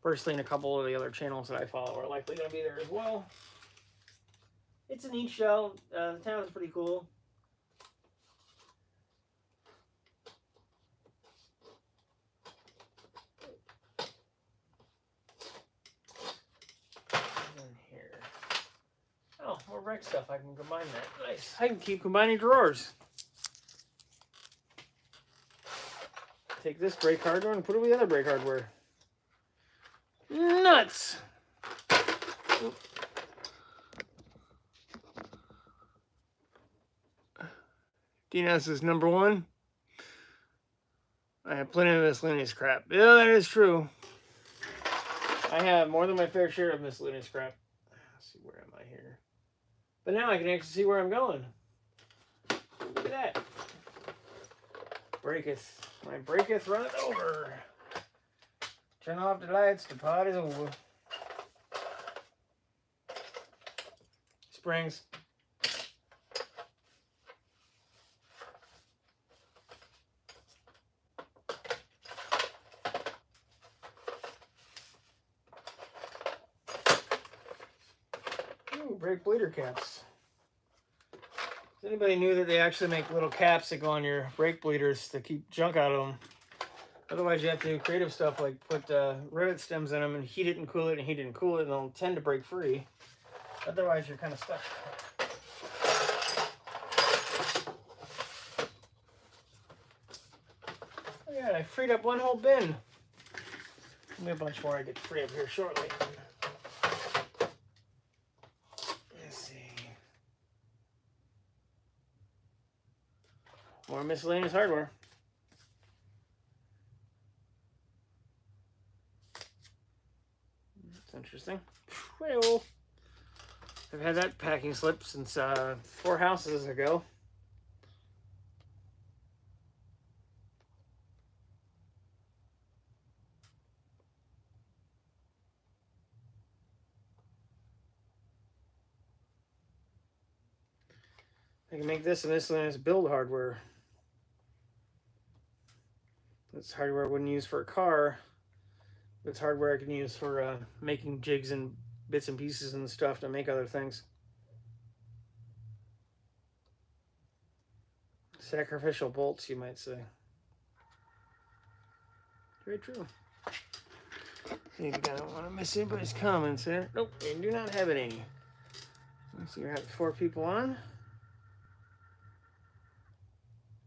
Personally, and a couple of the other channels that I follow are likely going to be there as well. It's a neat show. The town is pretty cool. In here. Oh, more rec stuff. I can combine that. Nice. I can keep combining drawers. Take this brake hardware and put it with the other brake hardware. Nuts! DNS is number one. I have plenty of miscellaneous crap. Yeah, that is true. I have more than my fair share of miscellaneous crap. Let's see, where am I here? But now I can actually see where I'm going. Look at that. Breaketh. My breaketh runneth over. Turn off the lights, the pod is over. Springs. Ooh, brake bleeder caps. If anybody knew that they actually make little caps that go on your brake bleeders to keep junk out of them. Otherwise, you have to do creative stuff like put rivet stems in them and heat it and cool it and heat it and cool it, and they'll tend to break free. Otherwise, you're kind of stuck. Oh yeah, I freed up one whole bin. Maybe a bunch more I get free up here shortly. Let's see. More miscellaneous hardware. Interesting. Well, I've had that packing slip since 4 houses ago. I can make this and miscellaneous build hardware. That's hardware I wouldn't use for a car. It's hardware I can use for making jigs and bits and pieces and stuff to make other things. Sacrificial bolts, you might say. Very true. See if I don't want to miss anybody's comments here. Nope, they do not have any. Let's see, we have 4 people on.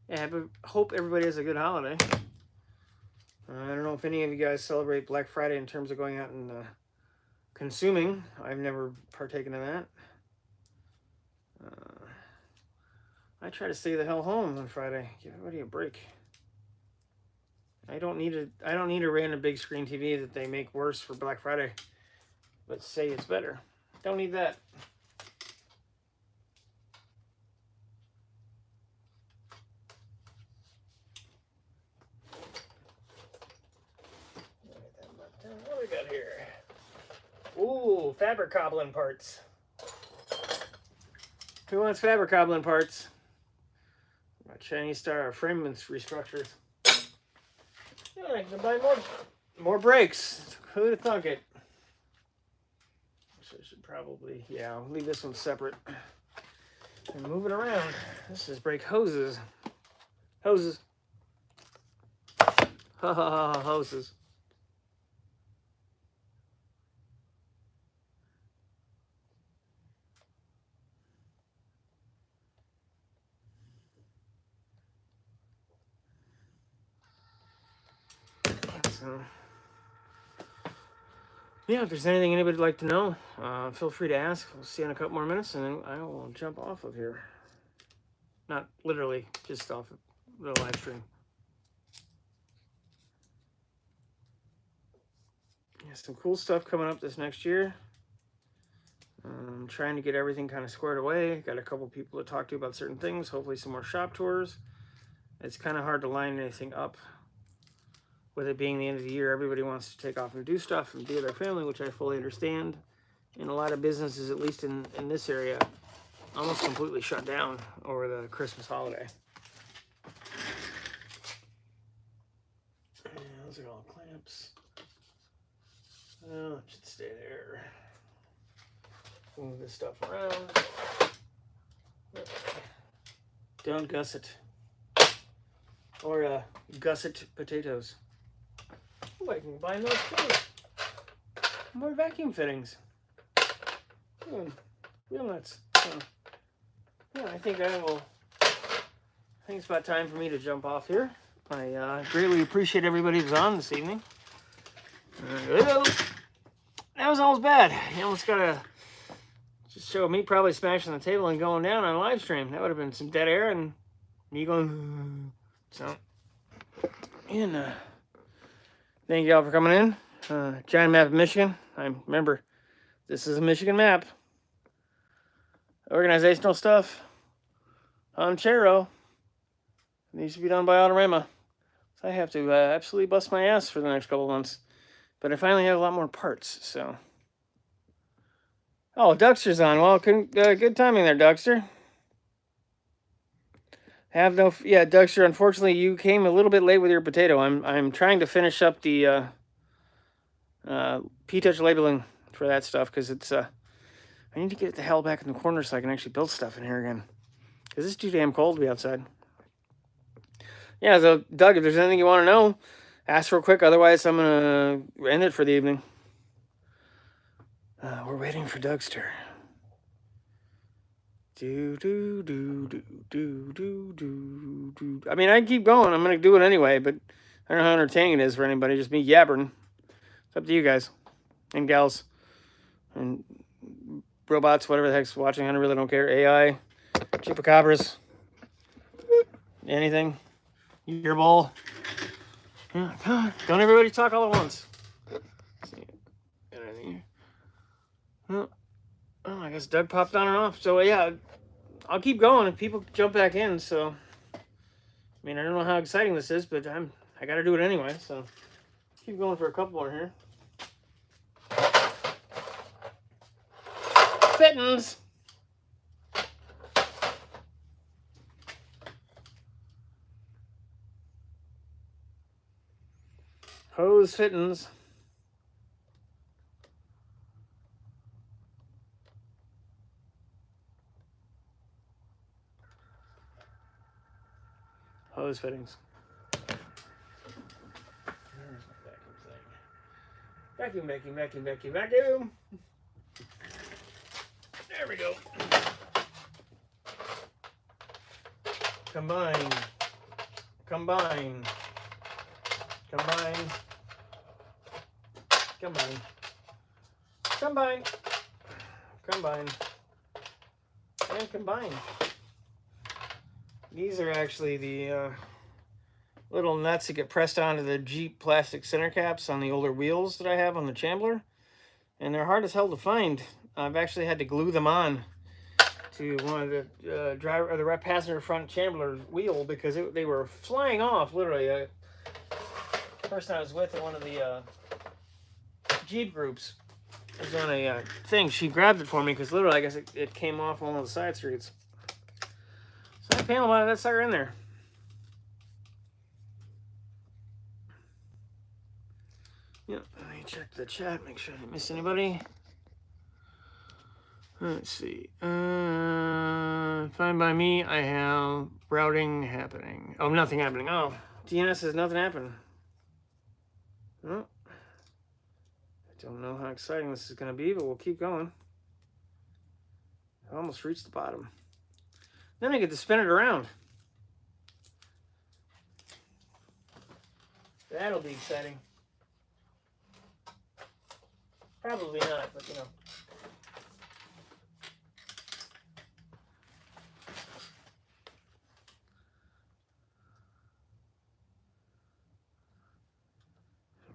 Yeah, but hope everybody has a good holiday. I don't know if any of you guys celebrate Black Friday in terms of going out and consuming. I've never partaken in that. I try to stay the hell home on Friday. Give everybody a break. I don't need a random big screen TV that they make worse for Black Friday. Let's say it's better. Don't need that. What do we got here? Ooh, fabric cobbling parts. Who wants fabric cobbling parts? My Chinese Star frame restructures. Yeah, I can buy more brakes. Who'd have thunk it? So I should probably, yeah, I'll leave this one separate and move it around. This is brake hoses. Hoses. Ha ha ha, hoses. So, yeah, if there's anything anybody would like to know, feel free to ask. We'll see you in a couple more minutes, and then I will jump off of here. Not literally, just off of the live stream. Yeah, some cool stuff coming up this next year. I'm trying to get everything kind of squared away. Got a couple people to talk to about certain things. Hopefully some more shop tours. It's kind of hard to line anything up. With it being the end of the year, everybody wants to take off and do stuff and be with their family, which I fully understand. And a lot of businesses, at least in this area, almost completely shut down over the Christmas holiday. And those are all clamps. Oh, it should stay there. Move this stuff around. Don't gusset. Or gusset potatoes. Oh, I can combine those too. More vacuum fittings. Real nuts. So, yeah, I think it's about time for me to jump off here. I greatly appreciate everybody who's on this evening. That was almost bad. You almost gotta just show me probably smashing the table and going down on a live stream. That would have been some dead air and me going. So, and thank you all for coming in. Giant map of Michigan. Remember, this is a Michigan map. Organizational stuff on Chero needs to be done by Autorama. So I have to absolutely bust my ass for the next couple of months. But I finally have a lot more parts, so. Oh, Duckster's on. Well, good timing there, Duckster. Duckster, unfortunately, you came a little bit late with your potato. I'm trying to finish up the P-Touch labeling for that stuff, because it's, I need to get the hell back in the corner so I can actually build stuff in here again. Because it's too damn cold to be outside. Yeah, so, Doug, if there's anything you want to know, ask real quick. Otherwise, I'm going to end it for the evening. We're waiting for Dougster. I mean, I can keep going. I'm going to do it anyway, but I don't know how entertaining it is for anybody. Just me yabbering. It's up to you guys and gals and robots, whatever the heck's watching. I really don't care. AI, chupacabras, anything. Your bowl. Yeah, don't everybody talk all at once. Oh, I guess Doug popped on and off. So yeah, I'll keep going if people jump back in. So, I mean, I don't know how exciting this is, but I got to do it anyway. So, keep going for a couple more here. Fittins. Hose fittins. Hose fittings. Where's my vacuum thing? Vacuum. There we go. Combine. And combine. These are actually the little nuts that get pressed onto the Jeep plastic center caps on the older wheels that I have on the Chambler. And they're hard as hell to find. I've actually had to glue them on to one of the driver or the passenger front Chambler wheel because they were flying off, literally. The person I was with in one of the Jeep groups was on a thing. She grabbed it for me because literally, I guess it came off one of the side streets. So I panel mounted that sucker in there. Yep, let me check the chat, make sure I didn't miss anybody. Let's see. Fine by me, I have routing happening. Oh, nothing happening. Oh, DNS says nothing happened. Oh. I don't know how exciting this is going to be, but we'll keep going. I almost reached the bottom. Then I get to spin it around. That'll be exciting. Probably not, but you know.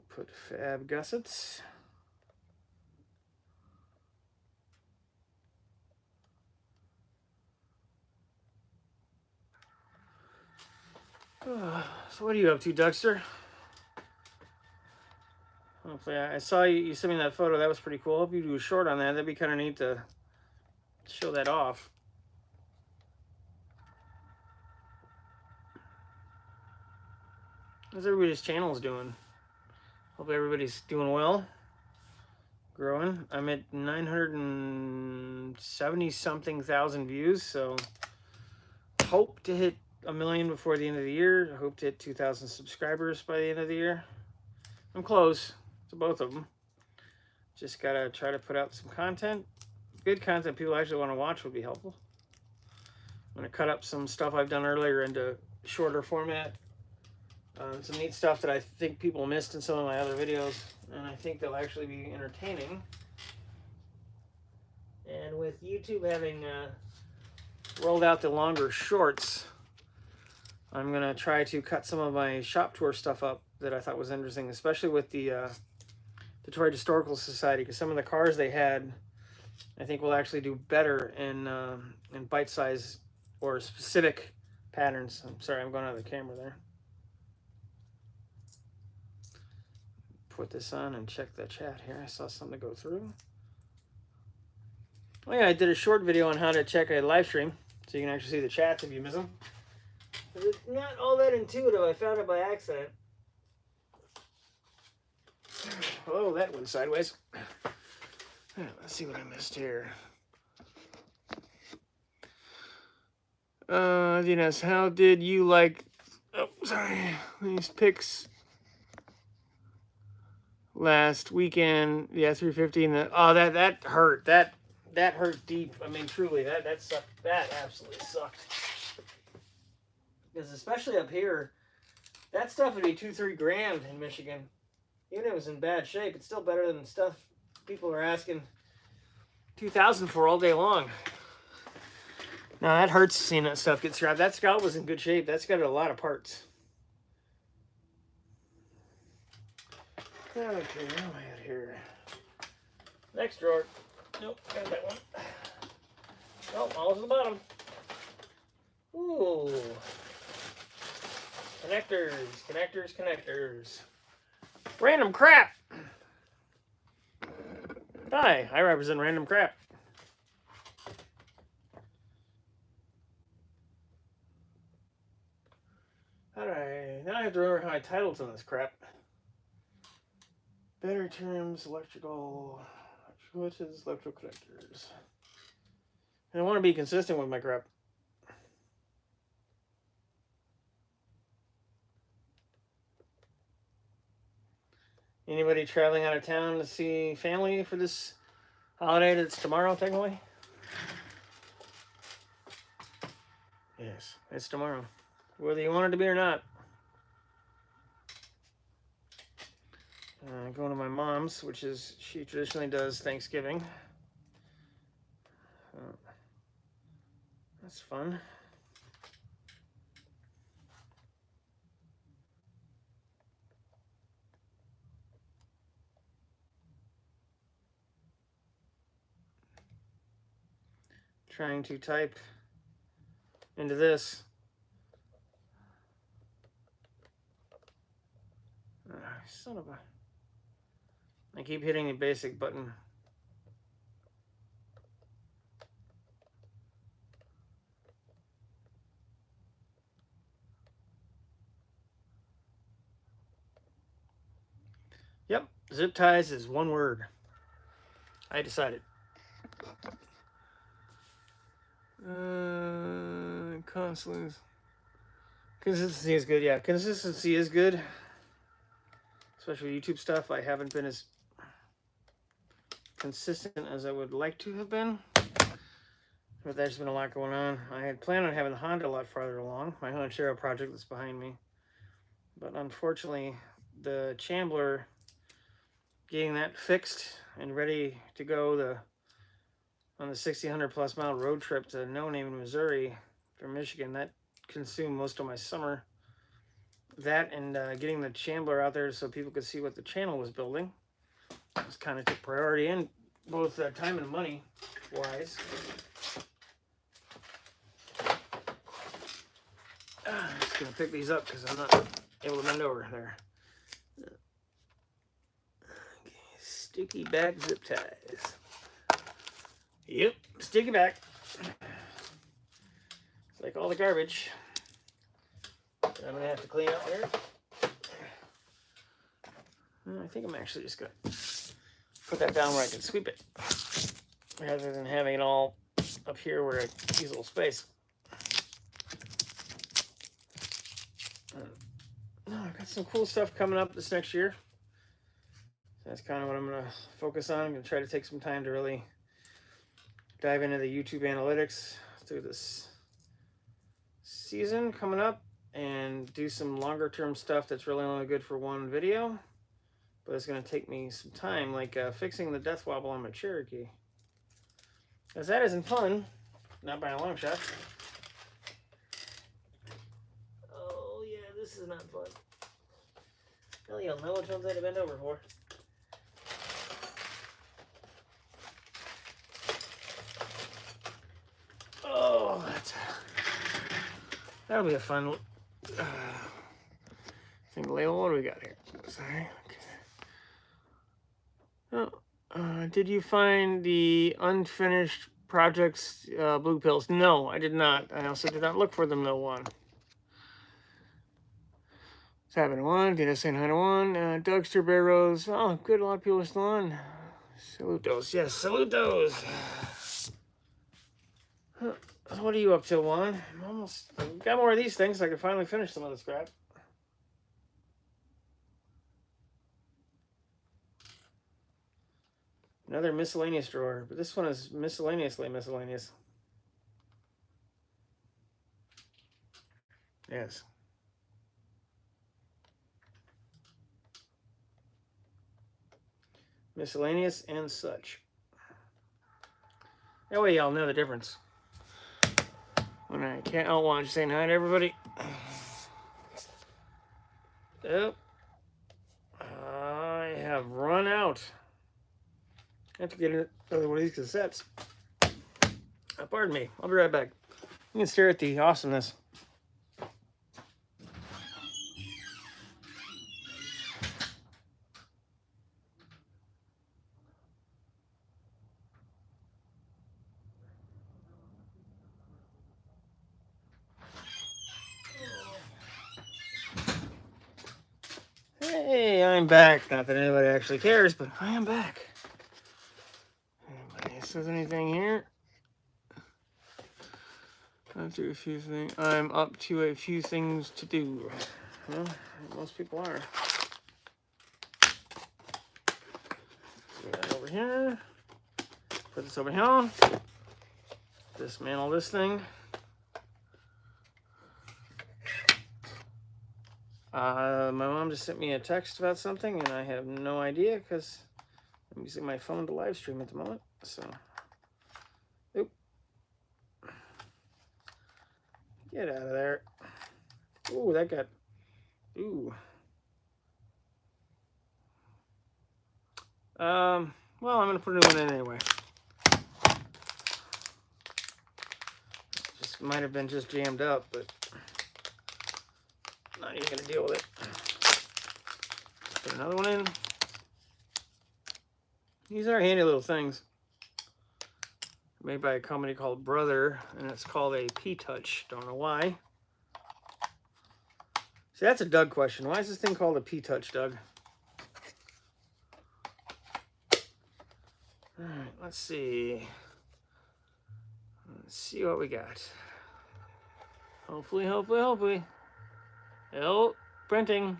Put fab gussets. So what are you up to, Duckster? Hopefully, I saw you sent me that photo. That was pretty cool. Hope you do a short on that. That'd be kind of neat to show that off. How's everybody's channels doing? Hope everybody's doing well. Growing. I'm at 970 something thousand views, so hope to hit 1 million before the end of the year. I hope to hit 2,000 subscribers by the end of the year. I'm close to both of them. Just gotta try to put out some content, good content people actually want to watch would be helpful. I'm going to cut up some stuff I've done earlier into shorter format. Some neat stuff that I think people missed in some of my other videos, and I think they'll actually be entertaining. And with YouTube having rolled out the longer shorts, I'm going to try to cut some of my shop tour stuff up that I thought was interesting, especially with the Detroit Historical Society, because some of the cars they had, I think, will actually do better in bite-size or specific patterns. I'm sorry, I'm going out of the camera there. Put this on and check the chat here. I saw something go through. Oh yeah, I did a short video on how to check a live stream, so you can actually see the chats if you miss them. It's not all that intuitive. I found it by accident. Oh, that went sideways. Let's see what I missed here. Dinas, how did you like... Oh, sorry. These picks last weekend? Yeah, 315. Oh, that hurt. That hurt deep. I mean, truly, that sucked. That absolutely sucked. Because especially up here, that stuff would be 2-3 grand in Michigan. Even if it was in bad shape, it's still better than stuff people are asking $2,000 for all day long. Now that hurts seeing that stuff get scrapped. That Scout was in good shape. That's got a lot of parts. Okay, where am I at here? Next drawer. Nope, got that one. Oh, all to the bottom. Ooh. Connectors. Random crap. Hi, I represent random crap. Now I have to remember how I titled some of this crap. Better terms, electrical switches, electrical connectors. And I want to be consistent with my crap. Anybody traveling out of town to see family for this holiday that's tomorrow, technically? Yes, it's tomorrow. Whether you want it to be or not. Going to my mom's, which is, she traditionally does Thanksgiving. That's fun. Trying to type into this. Son of a... I keep hitting the basic button. Yep, zip ties is one word. I decided. Constantly. Consistency is good, yeah. Consistency is good. Especially with YouTube stuff, I haven't been as consistent as I would like to have been. But there's been a lot going on. I had planned on having the Honda a lot farther along. My Honda Shero project that's behind me. But unfortunately, the Chambler, getting that fixed and ready to go on the 1,600 plus mile road trip to No Name in Missouri from Michigan, that consumed most of my summer. That and getting the Chambler out there so people could see what the channel was building. Just kind of took priority in both time and money wise. I'm just going to pick these up because I'm not able to bend over there. Okay, sticky back zip ties. Yep, sticky back. It's like all the garbage I'm going to have to clean up here. I think I'm actually just going to put that down where I can sweep it, rather than having it all up here where I use a little space. I've got some cool stuff coming up this next year. That's kind of what I'm going to focus on. I'm going to try to take some time to really dive into the YouTube analytics through this season coming up and do some longer term stuff that's really only good for one video, but it's going to take me some time, like fixing the death wobble on my Cherokee, because that isn't fun, not by a long shot. Oh yeah, this is not fun. Hell, you'll know which ones I'd have bent over for. Oh, that'll be a fun thing to label. What do we got here? Sorry. Okay. Oh, did you find the unfinished projects blue pills? No, I did not. I also did not look for them, though. One. What's happening? One. Did I say 901? Doug Cerberos. Oh, good. A lot of people are still on. Saludos. Yes, saludos. What are you up to, Juan? I'm almost got more of these things so I can finally finish some of this crap. Another miscellaneous drawer, but this one is miscellaneously miscellaneous. Yes. Miscellaneous and such. That way y'all know the difference. When I can't outlaunch saying hi to everybody. Oh. I have run out. I have to get another one of these cassettes. Pardon me. I'll be right back. You can stare at the awesomeness. Hey, I'm back. Not that anybody actually cares, but I am back. Anybody says anything here? After a few things, I'm up to a few things to do. Well, most people are. Put that over here. Put this over here. Dismantle this thing. My mom just sent me a text about something, and I have no idea because I'm using my phone to live stream at the moment. So, oop. Get out of there. Ooh, that got, ooh. Well, I'm going to put a new one in anyway. Just might have been just jammed up, but not even going to deal with it. Put another one in. These are handy little things. Made by a company called Brother, and it's called a P-Touch. Don't know why. See, that's a Doug question. Why is this thing called a P-Touch, Doug? All right, let's see. Let's see what we got. Hopefully. Oh, printing.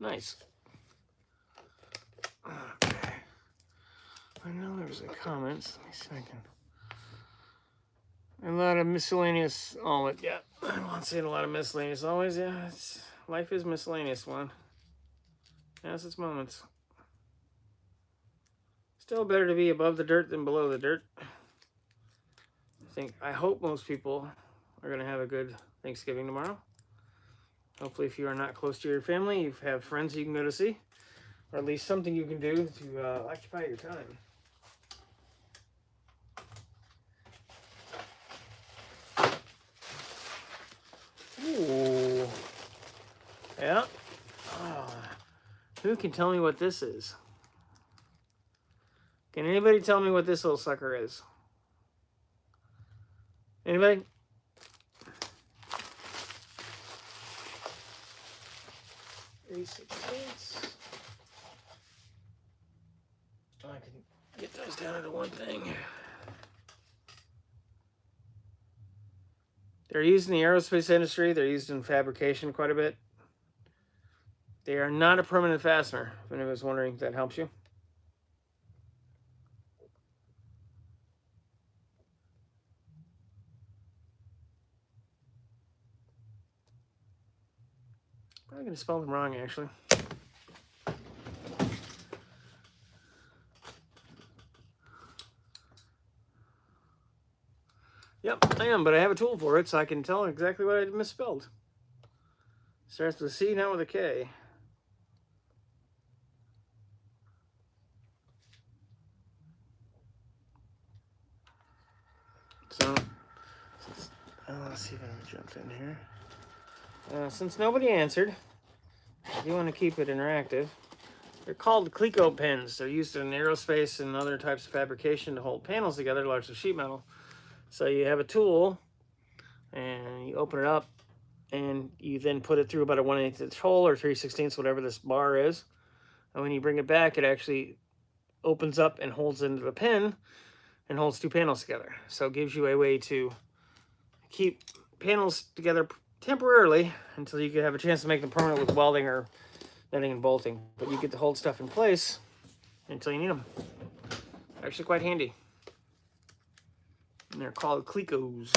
Nice. Okay. I know there's a comment. Let me see if I can. A lot of miscellaneous. Oh, yeah. I won't say a lot of miscellaneous always. Yeah, life is miscellaneous one. Has its moments. Still better to be above the dirt than below the dirt. I hope most people are going to have a good Thanksgiving tomorrow. Hopefully, if you are not close to your family, you have friends you can go to see, or at least something you can do to occupy your time. Ooh. Yeah. Oh. Who can tell me what this is? Can anybody tell me what this little sucker is? Anybody? Ace of Spades. I can get those down into one thing. They're used in the aerospace industry. They're used in fabrication quite a bit. They are not a permanent fastener. If anyone's wondering if that helps you. I'm going to spell them wrong, actually. Yep, I am, but I have a tool for it, so I can tell exactly what I misspelled. Starts with a C, not with a K. So, let's see if I can jump in here. Since nobody answered, I do want to keep it interactive. They're called Cleco pins. They're used in aerospace and other types of fabrication to hold panels together, largely sheet metal. So you have a tool, and you open it up, and you then put it through about a 1/8 inch hole or 3/16, whatever this bar is. And when you bring it back, it actually opens up and holds into the pin and holds two panels together. So it gives you a way to keep panels together temporarily until you can have a chance to make them permanent with welding or netting and bolting. But you get to hold stuff in place until you need them. Actually quite handy. And they're called Clecos.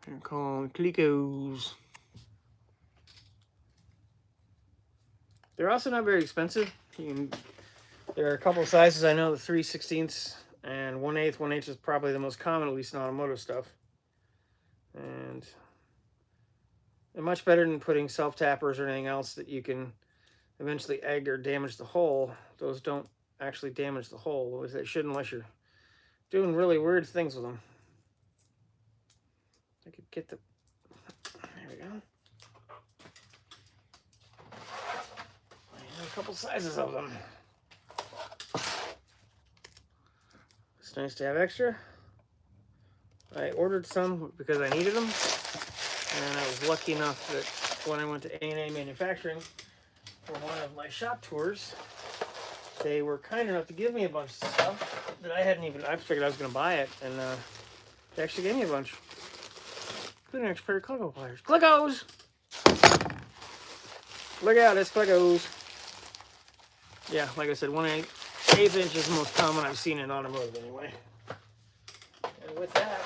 They're called Clecos. They're also not very expensive. There are a couple of sizes. I know the 3/16 and 1/8. 1/8 is probably the most common, at least in automotive stuff. And they're much better than putting self-tappers or anything else that you can eventually egg or damage the hole. Those don't actually damage the hole. They shouldn't unless you're doing really weird things with them. I could get the... There we go. I have a couple sizes of them. It's nice to have extra. I ordered some because I needed them. And I was lucky enough that when I went to A&A Manufacturing for one of my shop tours, they were kind enough to give me a bunch of stuff that I figured I was going to buy it, and they actually gave me a bunch. Including an extra pair of Cleco pliers. Clecos! Look out, it's Clecos. Yeah, like I said, 1/8 inch is the most common I've seen in automotive anyway. And with that...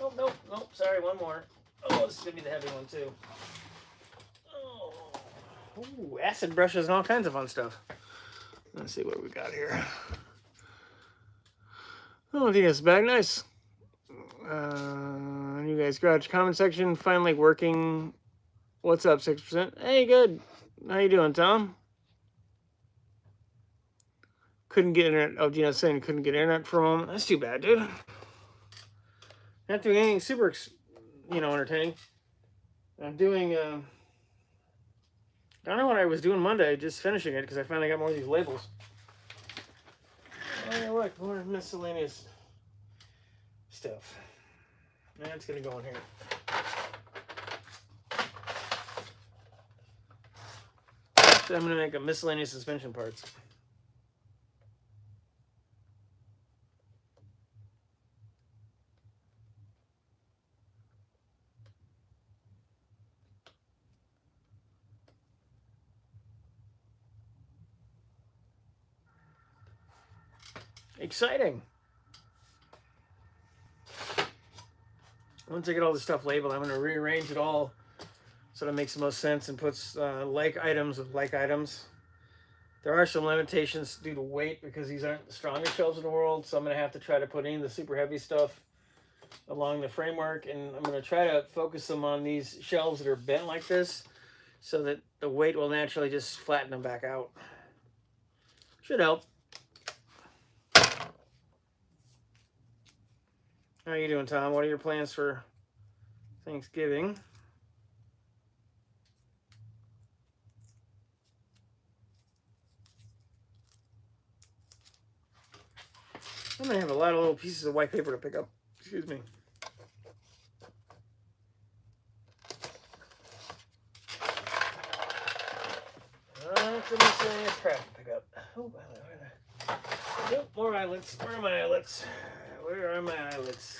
Oh, nope, sorry, one more. Oh, this is going to be the heavy one, too. Oh. Ooh, acid brushes and all kinds of fun stuff. Let's see what we got here. Oh, I think that's back nice. You guys, garage comment section finally working. What's up, 6%? Hey, good. How you doing, Tom? Couldn't get internet. Oh, Gina's saying couldn't get internet for a moment. That's too bad, dude. Not doing anything super, entertaining. I'm doing, I don't know what I was doing Monday, just finishing it because I finally got more of these labels. Oh, yeah, look, more miscellaneous stuff. That's going to go in here. So I'm going to make a miscellaneous suspension parts. Exciting. Once I get all this stuff labeled, I'm going to rearrange it all so that it makes the most sense and puts like items with like items. There are some limitations due to weight because these aren't the strongest shelves in the world, so I'm going to have to try to put in the super heavy stuff along the framework, and I'm going to try to focus them on these shelves that are bent like this so that the weight will naturally just flatten them back out. Should help. How are you doing, Tom? What are your plans for Thanksgiving? I'm going to have a lot of little pieces of white paper to pick up. Excuse me. Lots of miscellaneous crap to pick up. Oh, nope, more eyelets. Where are my eyelets? Where are my eyelets?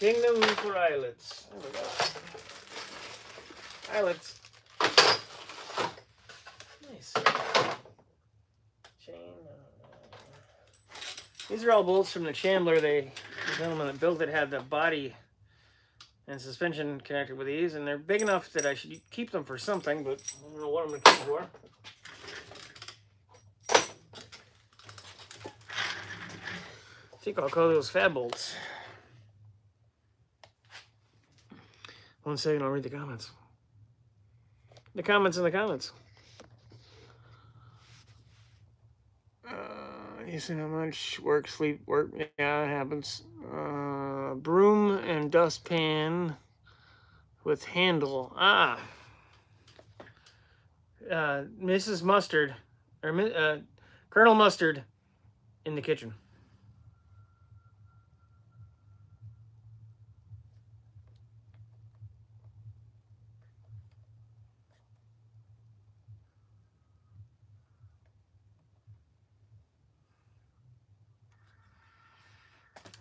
Kingdom for eyelets. There we go. Eyelets. Nice. Chain. These are all bolts from the Chandler. The gentleman that built it had the body and suspension connected with these, and they're big enough that I should keep them for something, but I don't know what I'm going to keep them for. I think I'll call those fab bolts. 1 second, I'll read the comments. The comments in the comments. You see how much work, sleep, work. Yeah, it happens. Broom and dustpan with handle. Mrs. Mustard, or Colonel Mustard in the kitchen.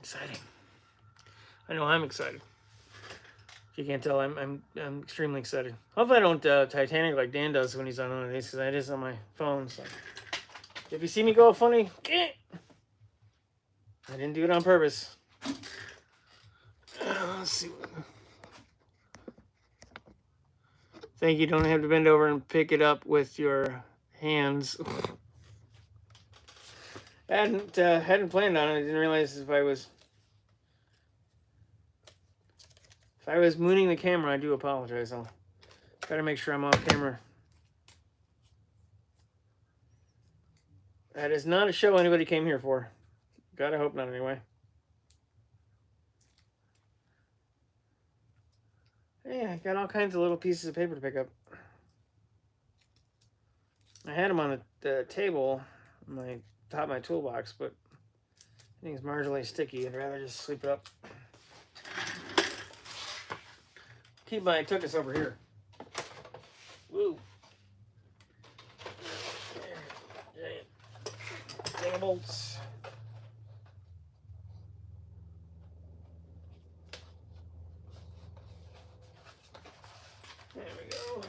Exciting. I know I'm excited. If you can't tell, I'm extremely excited. Hopefully I don't Titanic like Dan does when he's on one of these, because I just on my phone. So if you see me go funny, I didn't do it on purpose. Let's see. Thank you. Don't have to bend over and pick it up with your hands. Hadn't planned on it. I didn't realize if I was mooning the camera, I do apologize. I'll try to make sure I'm off camera. That is not a show anybody came here for. Gotta hope not, anyway. Hey, I got all kinds of little pieces of paper to pick up. I had them on the table, top of my toolbox, but I think it's marginally sticky. I'd rather just sweep it up. Keep my tuchus over here. Woo. Giant bolts. There we go.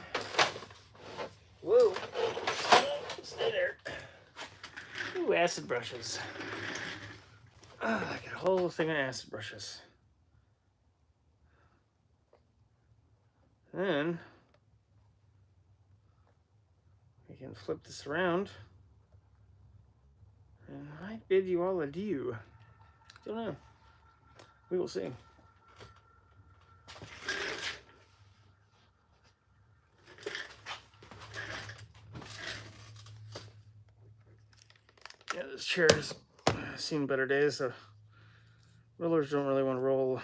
Whoa. Stay there. Ooh, acid brushes. I got a whole thing of acid brushes. Then we can flip this around, and I bid you all adieu. Don't know. We will see. Yeah, this chair's seen better days, so rollers don't really want to roll.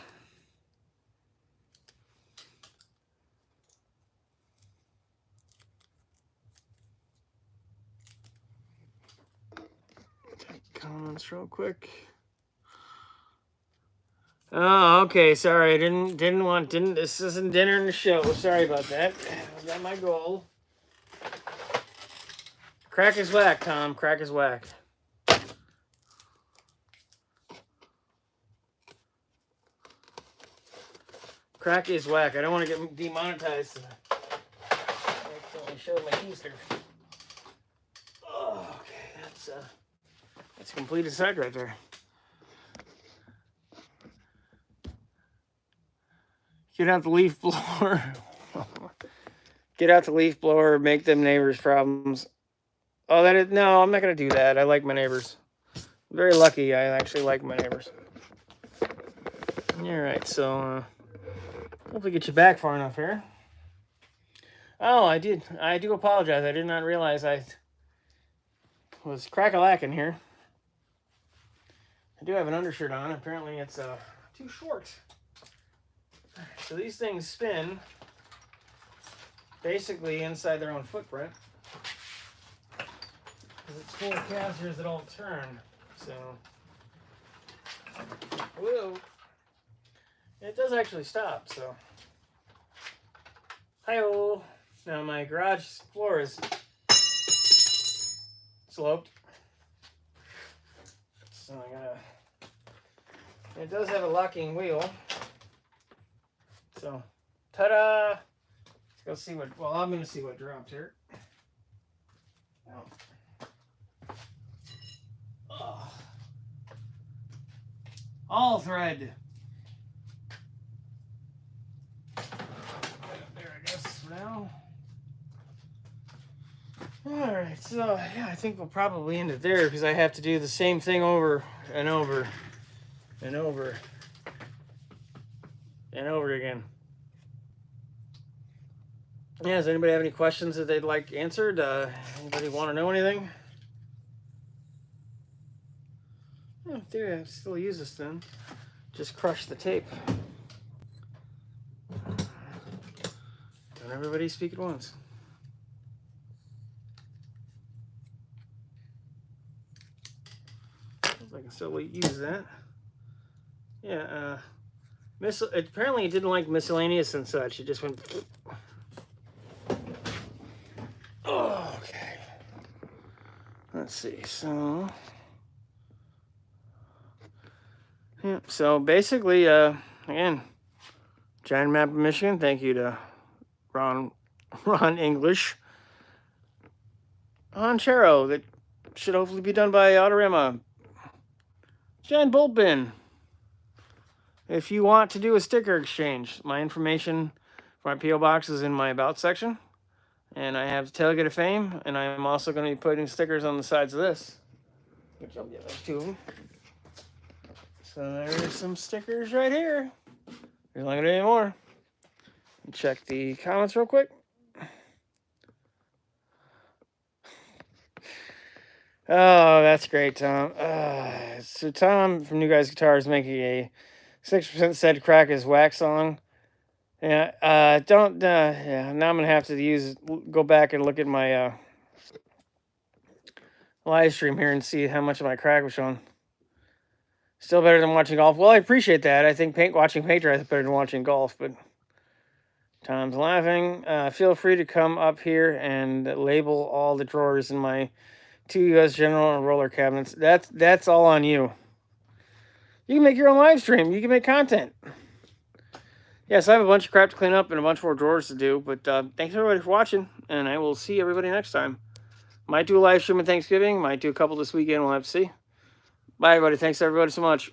Comments real quick. Oh, okay. Sorry, I didn't. This isn't dinner and the show. Sorry about that. I got my goal. Crack is whack, Tom. Crack is whack. Crack is whack. I don't want to get demonetized. I accidentally showed my keister. Oh, okay. That's a complete aside right there. Get out the leaf blower. Get out the leaf blower. Make them neighbors' problems. Oh, no, I'm not going to do that. I like my neighbors. I'm very lucky. I actually like my neighbors. All right, so hopefully get you back far enough here. Oh, I do apologize. I did not realize I was crack-a-lacking here. I do have an undershirt on. Apparently it's too short. So these things spin basically inside their own footprint. Because it's full of casters that all turn. So, whoa. It does actually stop, so. Hi-oh. Now my garage floor is sloped. So I gotta, it does have a locking wheel. So, ta-da! Let's go see what. Well, I'm gonna see what dropped here. Oh. All thread. There, I guess for now. Alright, so yeah, I think we'll probably end it there because I have to do the same thing over and over and over and over again. Yeah, does anybody have any questions that they'd like answered? Anybody want to know anything? Yeah, in theory, I still use this then. Just crush the tape. Don't everybody speak at once. I can still use that. Yeah, apparently it didn't like miscellaneous and such. It just went. Oh, okay. Let's see. So, yeah. So basically, again, giant map of Michigan. Thank you to Ron English on Charo. That should hopefully be done by Autorama. Jen Bulbin. If you want to do a sticker exchange, my information for my P.O. box is in my About section. And I have Tailgate of Fame, and I'm also going to be putting stickers on the sides of this. Which I'll get those two of them. So there's some stickers right here. There's not going to be any more. Check the comments real quick. Oh, that's great, Tom. So Tom from New Guys Guitar is making a 6% said crack his wax song. Yeah, yeah, now I'm gonna have to go back and look at my live stream here and see how much of my crack was shown. Still better than watching golf. Well, I appreciate that. I think watching paint dry is better than watching golf, but Tom's laughing. Feel free to come up here and label all the drawers in my 2 U.S. General and roller cabinets. That's all on you. You can make your own live stream. You can make content. Yes, I have a bunch of crap to clean up and a bunch more drawers to do. But thanks everybody for watching, and I will see everybody next time. Might do a live stream on Thanksgiving. Might do a couple this weekend. We'll have to see. Bye, everybody. Thanks everybody so much.